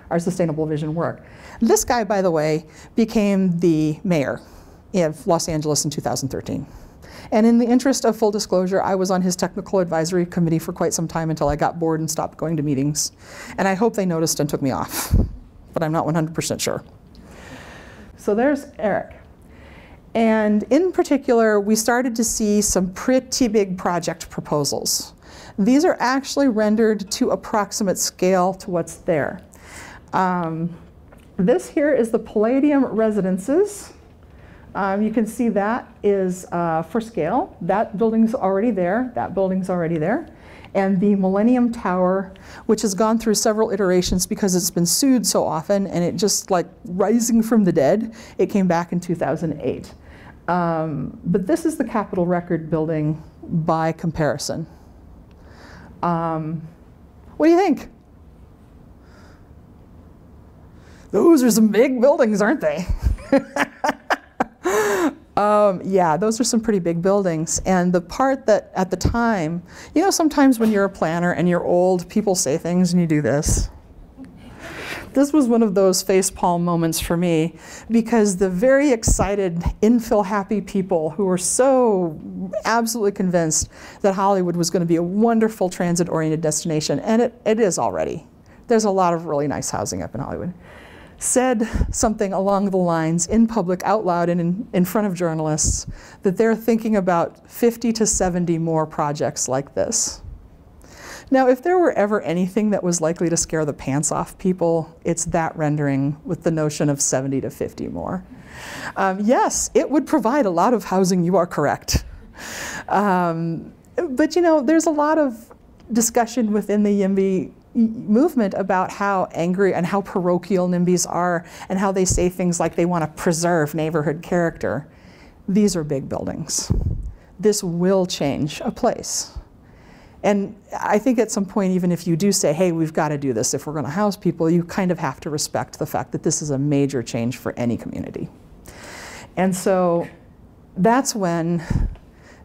our sustainable vision work. This guy, by the way, became the mayor of Los Angeles in 2013. And in the interest of full disclosure, I was on his technical advisory committee for quite some time until I got bored and stopped going to meetings. And I hope they noticed and took me off, but I'm not 100% sure. So there's Eric. And in particular, we started to see some pretty big project proposals. These are actually rendered to approximate scale to what's there. This here is the Palladium Residences. You can see that is for scale. That building's already there. That building's already there. And the Millennium Tower, which has gone through several iterations because it's been sued so often and it just like rising from the dead, it came back in 2008. But this is the Capitol Record building by comparison. What do you think? Those are some big buildings, aren't they? Yeah, those are some pretty big buildings. And the part that at the time, you know, sometimes when you're a planner and you're old, people say things and you do this. This was one of those facepalm moments for me because the very excited, infill happy people who were so absolutely convinced that Hollywood was going to be a wonderful transit-oriented destination, and it is already. There's a lot of really nice housing up in Hollywood, said something along the lines in public out loud and in front of journalists that they're thinking about 50 to 70 more projects like this. Now, if there were ever anything that was likely to scare the pants off people, it's that rendering with the notion of 70 to 50 more. Yes, it would provide a lot of housing, you are correct. But you know, there's a lot of discussion within the NIMBY movement about how angry and how parochial NIMBYs are and how they say things like they want to preserve neighborhood character. These are big buildings. This will change a place. And I think at some point, even if you do say, hey, we've got to do this if we're going to house people, you kind of have to respect the fact that this is a major change for any community. And so that's when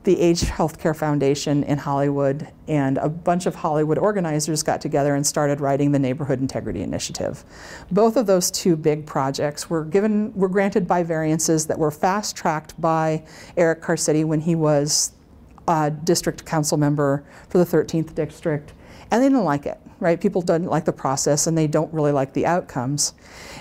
the AIDS Healthcare Foundation in Hollywood and a bunch of Hollywood organizers got together and started writing the Neighborhood Integrity Initiative. Both of those two big projects were granted by variances that were fast-tracked by Eric Garcetti when he was district council member for the 13th district, and they didn't like it, right? People didn't like the process and they don't really like the outcomes.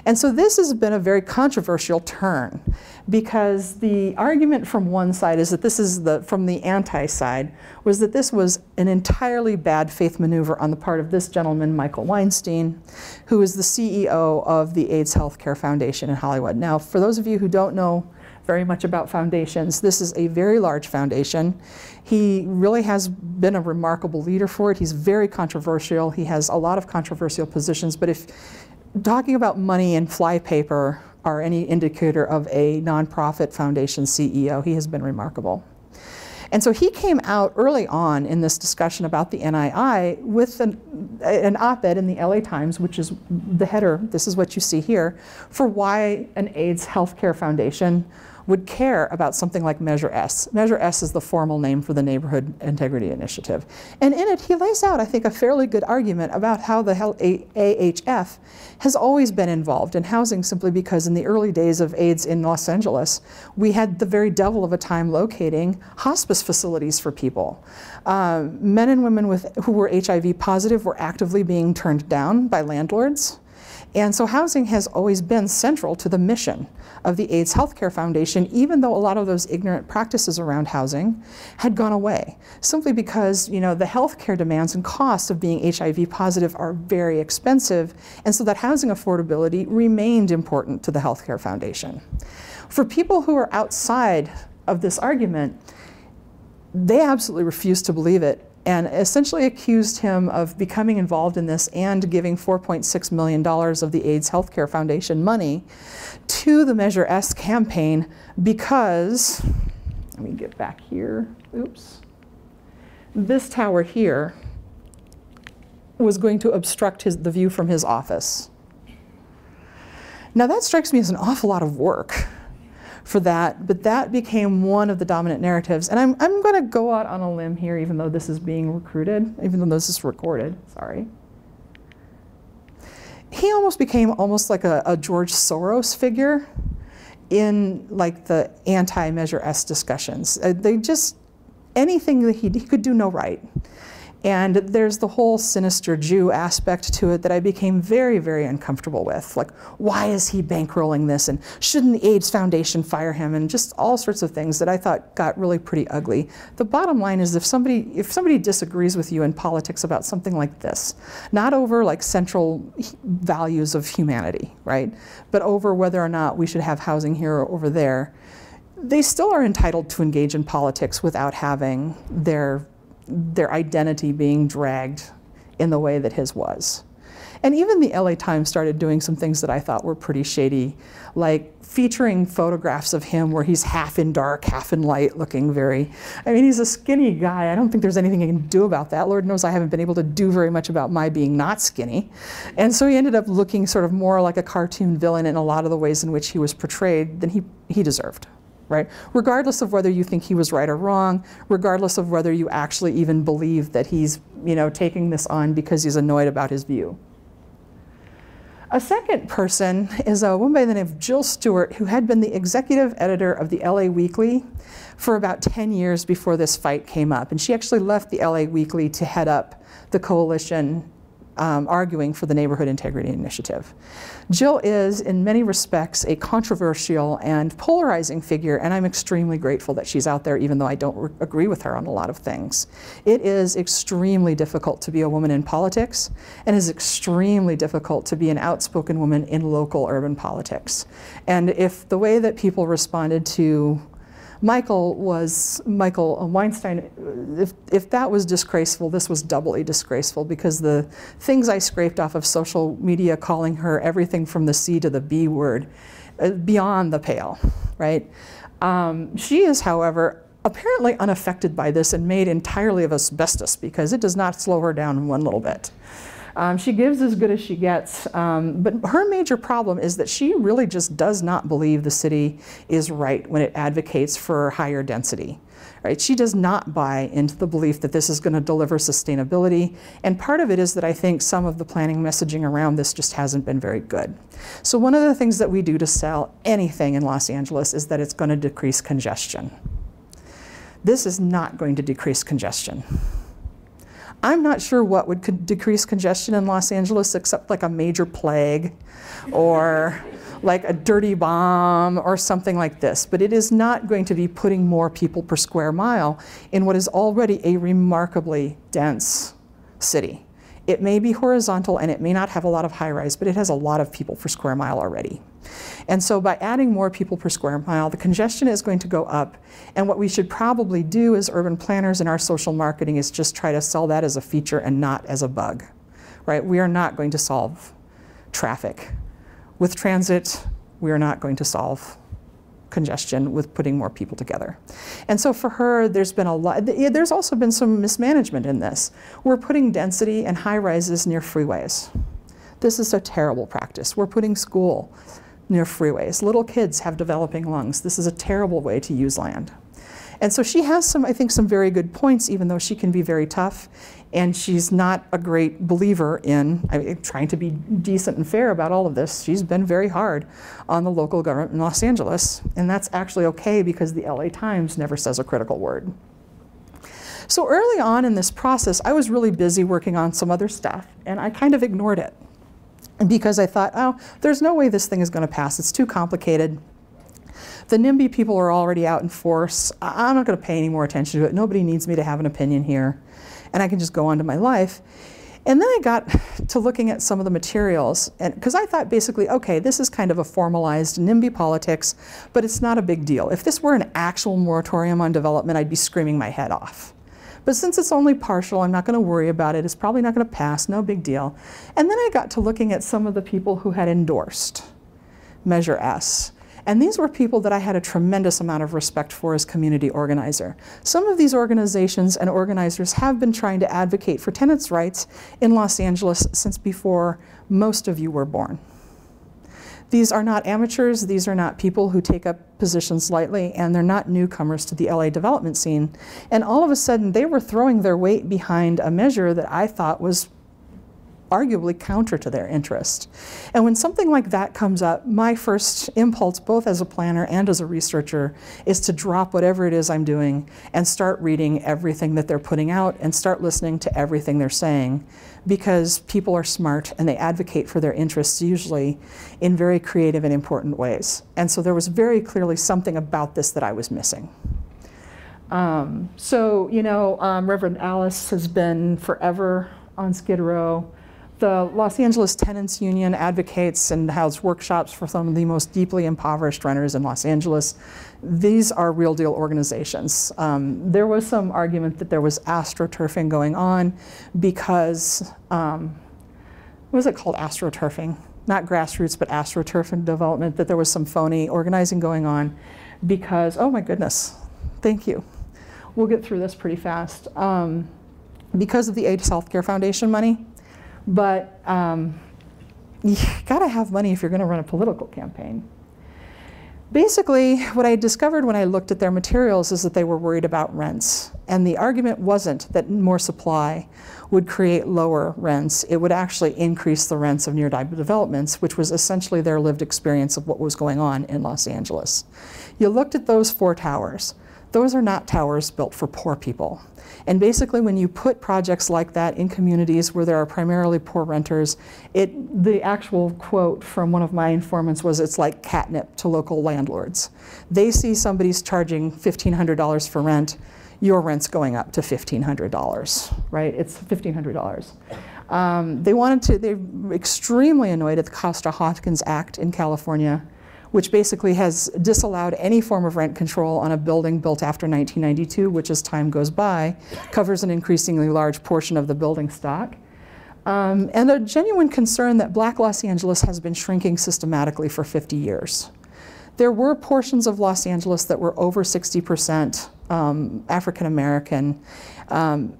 And so this has been a very controversial turn, because the argument from one side is that this is from the anti-side, was that this was an entirely bad faith maneuver on the part of this gentleman, Michael Weinstein, who is the CEO of the AIDS Healthcare Foundation in Hollywood. Now, for those of you who don't know very much about foundations, this is a very large foundation. He really has been a remarkable leader for it. He's very controversial. He has a lot of controversial positions, but if talking about money and flypaper are any indicator of a nonprofit foundation CEO, he has been remarkable. And so he came out early on in this discussion about the NII with an op-ed in the LA Times, which is the header, this is what you see here, for why an AIDS healthcare foundation would care about something like Measure S. Measure S is the formal name for the Neighborhood Integrity Initiative. And in it, he lays out, I think, a fairly good argument about how the AHF has always been involved in housing, simply because in the early days of AIDS in Los Angeles, we had the very devil of a time locating hospice facilities for people. Men and women who were HIV positive were actively being turned down by landlords. And so housing has always been central to the mission of the AIDS Healthcare Foundation, even though a lot of those ignorant practices around housing had gone away, simply because, you know, the healthcare demands and costs of being HIV positive are very expensive, and so that housing affordability remained important to the Healthcare Foundation. For people who are outside of this argument, they absolutely refused to believe it, and essentially accused him of becoming involved in this and giving $4.6 million of the AIDS Healthcare Foundation money to the Measure S campaign because, let me get back here, oops, this tower here was going to obstruct the view from his office. Now that strikes me as an awful lot of work for that, but that became one of the dominant narratives. And I'm going to go out on a limb here, even though this is being recorded, even though this is recorded, sorry. He almost became like a George Soros figure in like the anti-Measure S discussions. They just, anything that he could do no right. And there's the whole sinister Jew aspect to it that I became very, very uncomfortable with. Like, why is he bankrolling this? And shouldn't the AIDS Foundation fire him? And just all sorts of things that I thought got really pretty ugly. The bottom line is if somebody disagrees with you in politics about something like this, not over like central values of humanity, right? But over whether or not we should have housing here or over there, they still are entitled to engage in politics without having their identity being dragged in the way that his was. And even the LA Times started doing some things that I thought were pretty shady, like featuring photographs of him where he's half in dark, half in light, looking very, I mean, he's a skinny guy. I don't think there's anything he can do about that. Lord knows I haven't been able to do very much about my being not skinny. And so he ended up looking sort of more like a cartoon villain in a lot of the ways in which he was portrayed than he deserved. Right? Regardless of whether you think he was right or wrong, regardless of whether you actually even believe that he's, you know, taking this on because he's annoyed about his view. A second person is a woman by the name of Jill Stewart, who had been the executive editor of the LA Weekly for about 10 years before this fight came up. And she actually left the LA Weekly to head up the coalition arguing for the Neighborhood Integrity Initiative. Jill is, in many respects, a controversial and polarizing figure, and I'm extremely grateful that she's out there, even though I don't agree with her on a lot of things. It is extremely difficult to be a woman in politics, and it is extremely difficult to be an outspoken woman in local urban politics. And if the way that people responded to Michael Weinstein, if that was disgraceful, this was doubly disgraceful, because the things I scraped off of social media calling her everything from the C to the B word, beyond the pale, right? She is, however, apparently unaffected by this and made entirely of asbestos, because it does not slow her down one little bit. She gives as good as she gets, but her major problem is that she really just does not believe the city is right when it advocates for higher density. Right? She does not buy into the belief that this is going to deliver sustainability, and part of it is that I think some of the planning messaging around this just hasn't been very good. So one of the things that we do to sell anything in Los Angeles is that it's going to decrease congestion. This is not going to decrease congestion. I'm not sure what would decrease congestion in Los Angeles except like a major plague or like a dirty bomb or something like this. But it is not going to be putting more people per square mile in what is already a remarkably dense city. It may be horizontal and it may not have a lot of high-rise, but it has a lot of people per square mile already. And so by adding more people per square mile, the congestion is going to go up. And what we should probably do as urban planners in our social marketing is just try to sell that as a feature and not as a bug, right? We are not going to solve traffic. With transit, we are not going to solve congestion with putting more people together. And so for her, there's been a lot, there's also been some mismanagement in this. We're putting density and high rises near freeways. This is a terrible practice. We're putting school near freeways. Little kids have developing lungs. This is a terrible way to use land. And so she has some, I think, some very good points, even though she can be very tough. And she's not a great believer in trying to be decent and fair about all of this. She's been very hard on the local government in Los Angeles. And that's actually okay because the LA Times never says a critical word. So early on in this process, I was really busy working on some other stuff. And I kind of ignored it because I thought, oh, there's no way this thing is going to pass. It's too complicated. The NIMBY people are already out in force. I'm not going to pay any more attention to it. Nobody needs me to have an opinion here. And I can just go on to my life. And then I got to looking at some of the materials, and because I thought basically, okay, this is kind of a formalized NIMBY politics, but it's not a big deal. If this were an actual moratorium on development, I'd be screaming my head off. But since it's only partial, I'm not going to worry about it. It's probably not going to pass, no big deal. And then I got to looking at some of the people who had endorsed Measure S. And these were people that I had a tremendous amount of respect for as community organizer. Some of these organizations and organizers have been trying to advocate for tenants' rights in Los Angeles since before most of you were born. These are not amateurs, these are not people who take up positions lightly, and they're not newcomers to the LA development scene. And all of a sudden, they were throwing their weight behind a measure that I thought was arguably counter to their interest. And when something like that comes up, my first impulse, both as a planner and as a researcher, is to drop whatever it is I'm doing and start reading everything that they're putting out and start listening to everything they're saying, because people are smart and they advocate for their interests usually in very creative and important ways. And so there was very clearly something about this that I was missing. Reverend Alice has been forever on Skid Row. The Los Angeles Tenants Union advocates and has workshops for some of the most deeply impoverished renters in Los Angeles. These are real deal organizations. There was some argument that there was astroturfing going on because, what was it called, astroturfing? Not grassroots, but astroturfing development, that there was some phony organizing going on because, oh my goodness, thank you. We'll get through this pretty fast. Because of the AIDS Healthcare Foundation money. But you gotta have money if you're gonna run a political campaign. Basically, what I discovered when I looked at their materials is that they were worried about rents. And the argument wasn't that more supply would create lower rents. It would actually increase the rents of nearby developments, which was essentially their lived experience of what was going on in Los Angeles. You looked at those 4 towers. Those are not towers built for poor people. And basically, when you put projects like that in communities where there are primarily poor renters, the actual quote from one of my informants was, it's like catnip to local landlords. They see somebody's charging $1,500 for rent, your rent's going up to $1,500, right? It's $1,500. They're extremely annoyed at the Costa-Hawkins Act in California, which basically has disallowed any form of rent control on a building built after 1992, which as time goes by, covers an increasingly large portion of the building stock. And a genuine concern that Black Los Angeles has been shrinking systematically for 50 years. There were portions of Los Angeles that were over 60% African American.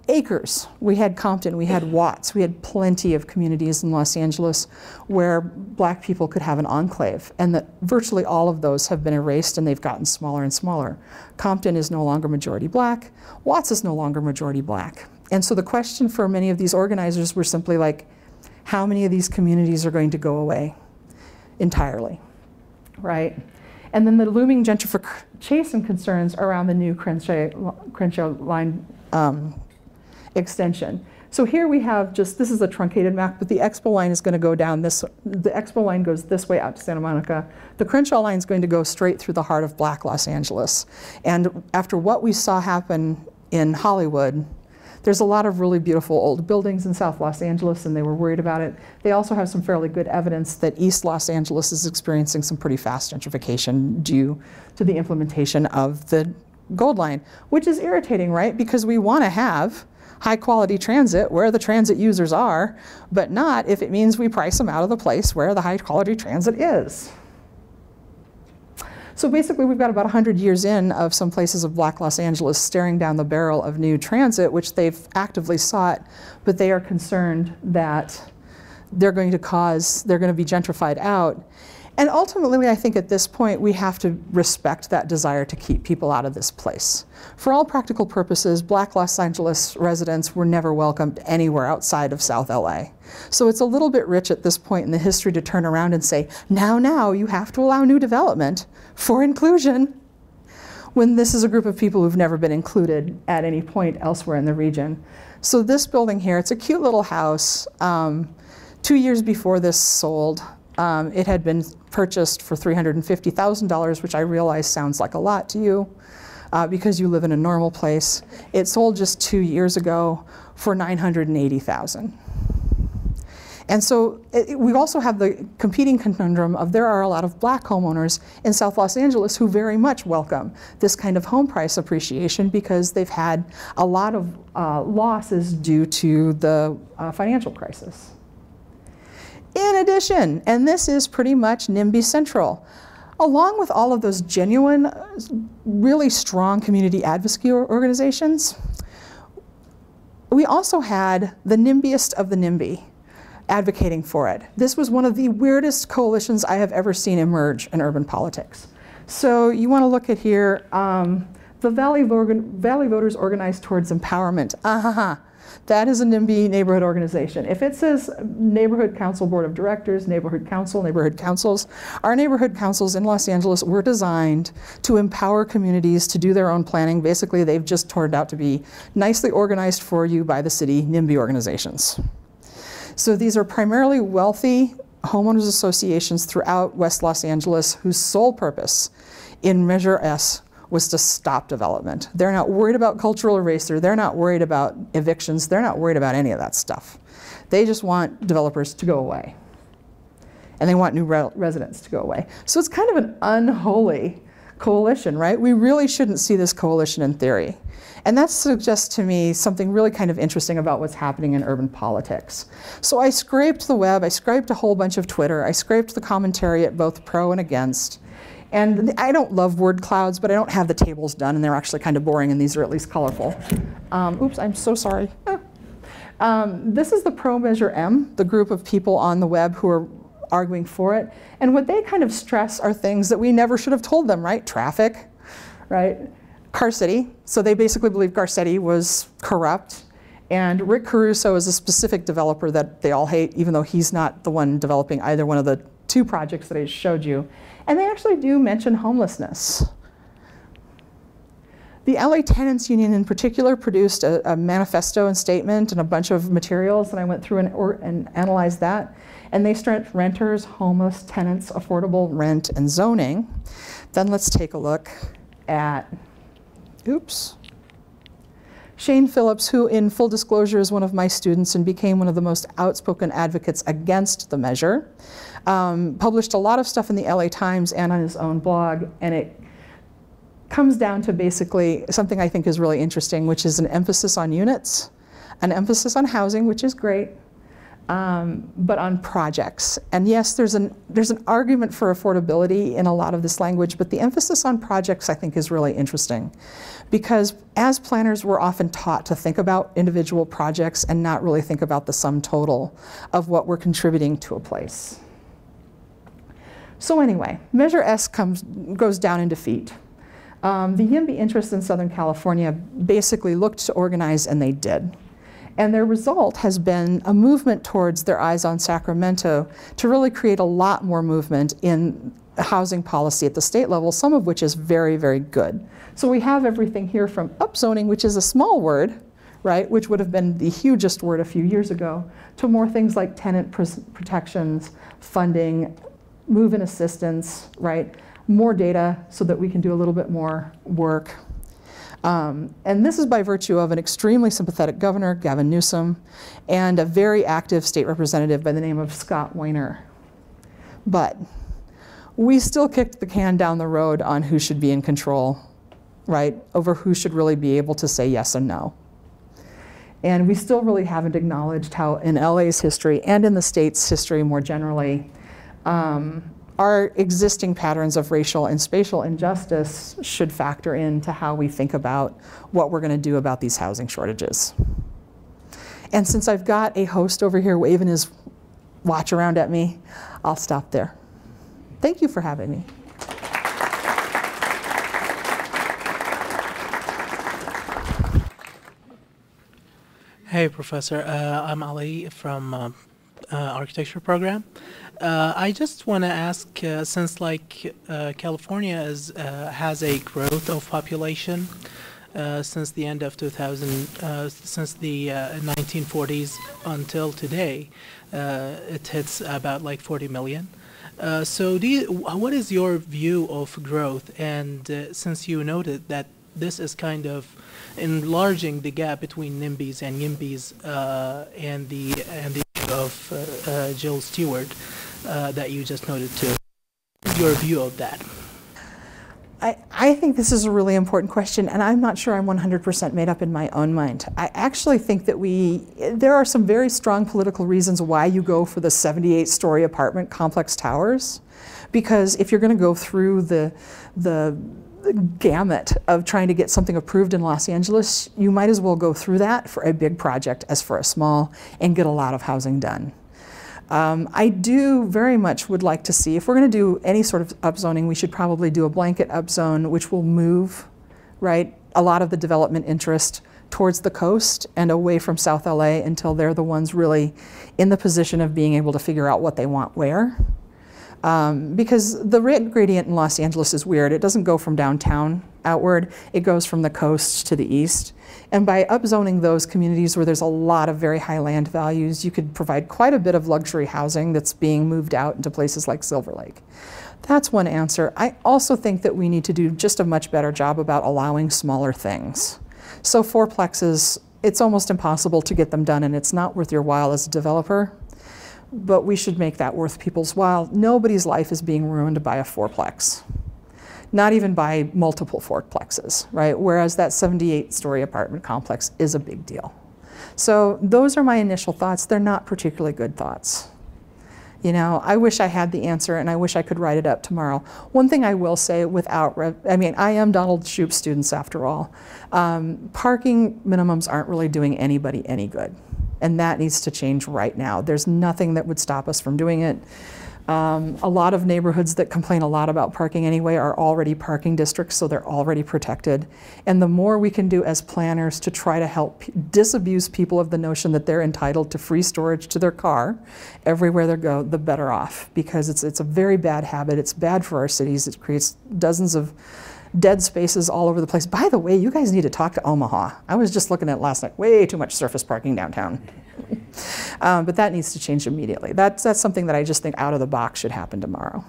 Acres. We had Compton, we had Watts, we had plenty of communities in Los Angeles where black people could have an enclave, and that virtually all of those have been erased and they've gotten smaller and smaller. Compton is no longer majority black, Watts is no longer majority black. And so the question for many of these organizers were simply like, how many of these communities are going to go away entirely, right? And then the looming gentrification concerns around the new Crenshaw line extension. So here we have just, this is a truncated map, but the Expo line is going to go down this, the Expo line goes this way out to Santa Monica. The Crenshaw line is going to go straight through the heart of Black Los Angeles. And after what we saw happen in Hollywood, there's a lot of really beautiful old buildings in South Los Angeles, and they were worried about it. They also have some fairly good evidence that East Los Angeles is experiencing some pretty fast gentrification due to the implementation of the Gold Line, which is irritating, right? Because we want to have high quality transit where the transit users are, but not if it means we price them out of the place where the high quality transit is. So basically we've got about 100 years in of some places of Black Los Angeles staring down the barrel of new transit, which they've actively sought, but they are concerned that they're going to be gentrified out. And ultimately, I think at this point, we have to respect that desire to keep people out of this place. For all practical purposes, Black Los Angeles residents were never welcomed anywhere outside of South LA. So it's a little bit rich at this point in the history to turn around and say, now, you have to allow new development for inclusion, when this is a group of people who've never been included at any point elsewhere in the region. So this building here, it's a cute little house. 2 years before this sold, it had been purchased for $350,000, which I realize sounds like a lot to you because you live in a normal place. It sold just 2 years ago for $980,000. And so we also have the competing conundrum of there are a lot of black homeowners in South Los Angeles who very much welcome this kind of home price appreciation because they've had a lot of losses due to the financial crisis. In addition, and this is pretty much NIMBY Central, along with all of those genuine, really strong community advocacy organizations, we also had the NIMBYist of the NIMBY advocating for it. This was one of the weirdest coalitions I have ever seen emerge in urban politics. So you want to look at here, the Valley Voters Organized Towards Empowerment. That is a NIMBY neighborhood organization. If it says Neighborhood Council Board of Directors, Neighborhood Council, Neighborhood Councils, our neighborhood councils in Los Angeles were designed to empower communities to do their own planning. Basically, they've just turned out to be nicely organized for you by the city NIMBY organizations. So these are primarily wealthy homeowners associations throughout West Los Angeles whose sole purpose in Measure S was to stop development. They're not worried about cultural erasure. They're not worried about evictions. They're not worried about any of that stuff. They just want developers to go away. And they want new residents to go away. So it's kind of an unholy coalition, right? We really shouldn't see this coalition in theory. And that suggests to me something really kind of interesting about what's happening in urban politics. So I scraped the web, I scraped a whole bunch of Twitter, I scraped the commentary at both pro and against. And I don't love word clouds, but I don't have the tables done, and they're actually kind of boring, and these are at least colorful. Oops, I'm so sorry. This is the Pro Measure M, the group of people on the web who are arguing for it. And what they kind of stress are things that we never should have told them, right? Traffic, right? Garcetti. So they basically believe Garcetti was corrupt. And Rick Caruso is a specific developer that they all hate, even though he's not the one developing either one of the two projects that I showed you. And they actually do mention homelessness. The LA Tenants Union in particular produced a manifesto and statement and a bunch of materials, and I went through and analyzed that. And they stressed renters, homeless, tenants, affordable rent, and zoning. Then let's take a look at, oops. Shane Phillips, who in full disclosure is one of my students and became one of the most outspoken advocates against the measure, published a lot of stuff in the LA Times and on his own blog, and it comes down to basically something I think is really interesting, which is an emphasis on units, an emphasis on housing, which is great, but on projects. And yes, there's an argument for affordability in a lot of this language, but the emphasis on projects I think is really interesting, because as planners we're often taught to think about individual projects and not really think about the sum total of what we're contributing to a place. So anyway, Measure S goes down in defeat. The NIMBY interests in Southern California basically looked to organize, and they did. And their result has been a movement towards their eyes on Sacramento to really create a lot more movement in housing policy at the state level, some of which is very, very good. So we have everything here from upzoning, which is a small word, right, which would have been the hugest word a few years ago, to more things like tenant protections, funding, move-in assistance, right, more data so that we can do a little bit more work. And this is by virtue of an extremely sympathetic governor, Gavin Newsom, and a very active state representative by the name of Scott Weiner. But we still kicked the can down the road on who should be in control, right, over who should really be able to say yes and no. And we still really haven't acknowledged how in LA's history and in the state's history more generally, our existing patterns of racial and spatial injustice should factor into how we think about what we're going to do about these housing shortages. And since I've got a host over here waving his watch around at me, I'll stop there. Thank you for having me. Hey, Professor. I'm Ali from architecture program. I just want to ask, since California has a growth of population since the end of 2000, since the 1940s until today, it hits about like 40 million. So what is your view of growth? And since you noted that this is kind of enlarging the gap between NIMBYs and YIMBYs and the issue of Jill Stewart that you just noted too. Your view of that? I think this is a really important question, and I'm not sure I'm 100% made up in my own mind. I actually think that there are some very strong political reasons why you go for the 78-story apartment complex towers, because if you're going to go through the gamut of trying to get something approved in Los Angeles, you might as well go through that for a big project as for a small and get a lot of housing done. I do very much would like to see, if we're going to do any sort of upzoning, we should probably do a blanket upzone, which will move, right, a lot of the development interest towards the coast and away from South LA until they're the ones really in the position of being able to figure out what they want where. Because the rent gradient in Los Angeles is weird. It doesn't go from downtown outward. It goes from the coast to the east. And by upzoning those communities where there's a lot of very high land values, you could provide quite a bit of luxury housing that's being moved out into places like Silver Lake. That's one answer. I also think that we need to do just a much better job about allowing smaller things. So fourplexes, it's almost impossible to get them done, and it's not worth your while as a developer. But we should make that worth people's while. Nobody's life is being ruined by a fourplex, not even by multiple fourplexes, right? Whereas that 78-story apartment complex is a big deal. So those are my initial thoughts. They're not particularly good thoughts. You know, I wish I had the answer, and I wish I could write it up tomorrow. One thing I will say I mean, I am Donald Shoup's students after all. Parking minimums aren't really doing anybody any good. And that needs to change right now. There's nothing that would stop us from doing it. A lot of neighborhoods that complain a lot about parking anyway are already parking districts, so they're already protected. And the more we can do as planners to try to help disabuse people of the notion that they're entitled to free storage to their car everywhere they go, the better off. Because it's a very bad habit. It's bad for our cities. It creates dozens of dead spaces all over the place. By the way, you guys need to talk to Omaha. I was just looking at it last night. Way too much surface parking downtown. But that needs to change immediately. That's something that I just think out of the box should happen tomorrow.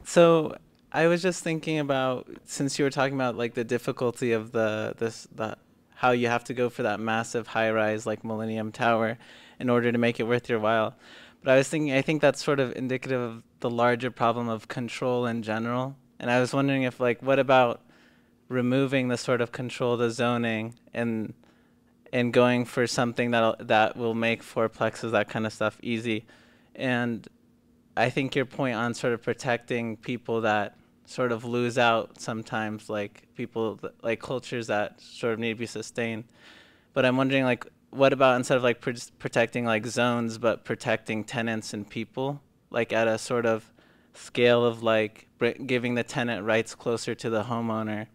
So I was just thinking about, since you were talking about like the difficulty of how you have to go for that massive high-rise like Millennium Tower in order to make it worth your while. But I was thinking, I think that's sort of indicative of the larger problem of control in general. And I was wondering if, like, what about removing the sort of control, the zoning, and and going for something that will make fourplexes, that kind of stuff, easy. And I think your point on sort of protecting people that sort of lose out sometimes, like people, like cultures that sort of need to be sustained. But I'm wondering, like, what about instead of like protecting like zones, but protecting tenants and people, like at a sort of scale of like giving the tenant rights closer to the homeowner,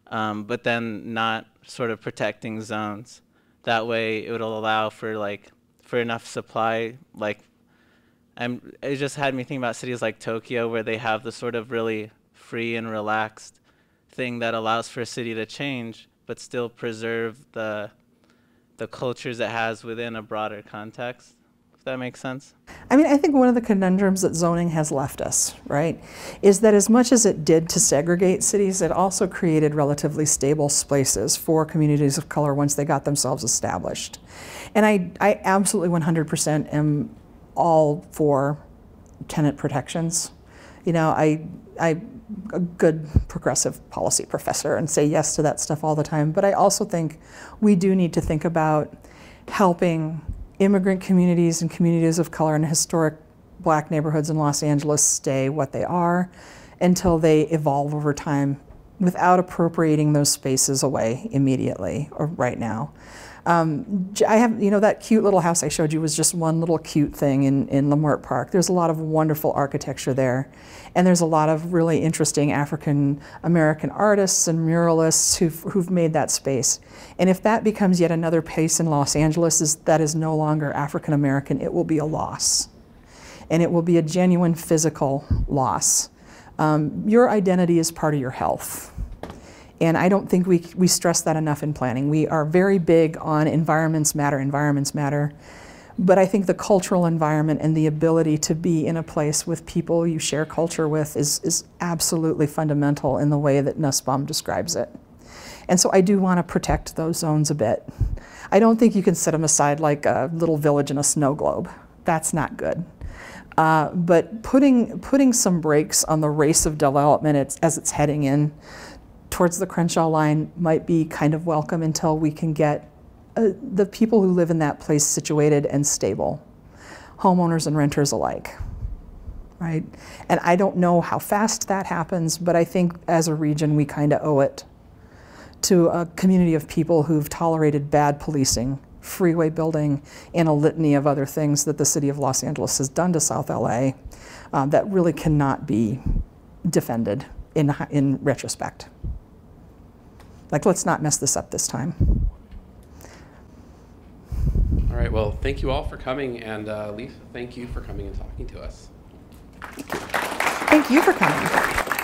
but then not sort of protecting zones. That way it would allow for like for enough supply. Like it just had me thinking about cities like Tokyo, where they have the sort of really free and relaxed thing that allows for a city to change, but still preserve the cultures it has within a broader context, if that makes sense. I mean, I think one of the conundrums that zoning has left us, right, is that as much as it did to segregate cities, it also created relatively stable spaces for communities of color once they got themselves established. And I absolutely 100% am all for tenant protections. You know, I'm a good progressive policy professor and say yes to that stuff all the time, but I also think we do need to think about helping immigrant communities and communities of color in historic black neighborhoods in Los Angeles stay what they are until they evolve over time without appropriating those spaces away immediately or right now. I have, you know, that cute little house I showed you was just one little cute thing in Leimert Park. There's a lot of wonderful architecture there. And there's a lot of really interesting African American artists and muralists who've made that space. And if that becomes yet another place in Los Angeles that is no longer African American, it will be a loss. And it will be a genuine physical loss. Your identity is part of your health. And I don't think we stress that enough in planning. We are very big on environments matter. But I think the cultural environment and the ability to be in a place with people you share culture with is absolutely fundamental in the way that Nussbaum describes it. And so I do want to protect those zones a bit. I don't think you can set them aside like a little village in a snow globe. That's not good. But putting some brakes on the race of development as it's heading in towards the Crenshaw line might be kind of welcome until we can get the people who live in that place situated and stable, homeowners and renters alike, right? And I don't know how fast that happens, but I think as a region we kind of owe it to a community of people who've tolerated bad policing, freeway building, and a litany of other things that the city of Los Angeles has done to South LA that really cannot be defended in retrospect. Like, let's not mess this up this time. All right, well, thank you all for coming, and Lisa, thank you for coming and talking to us. Thank you for coming.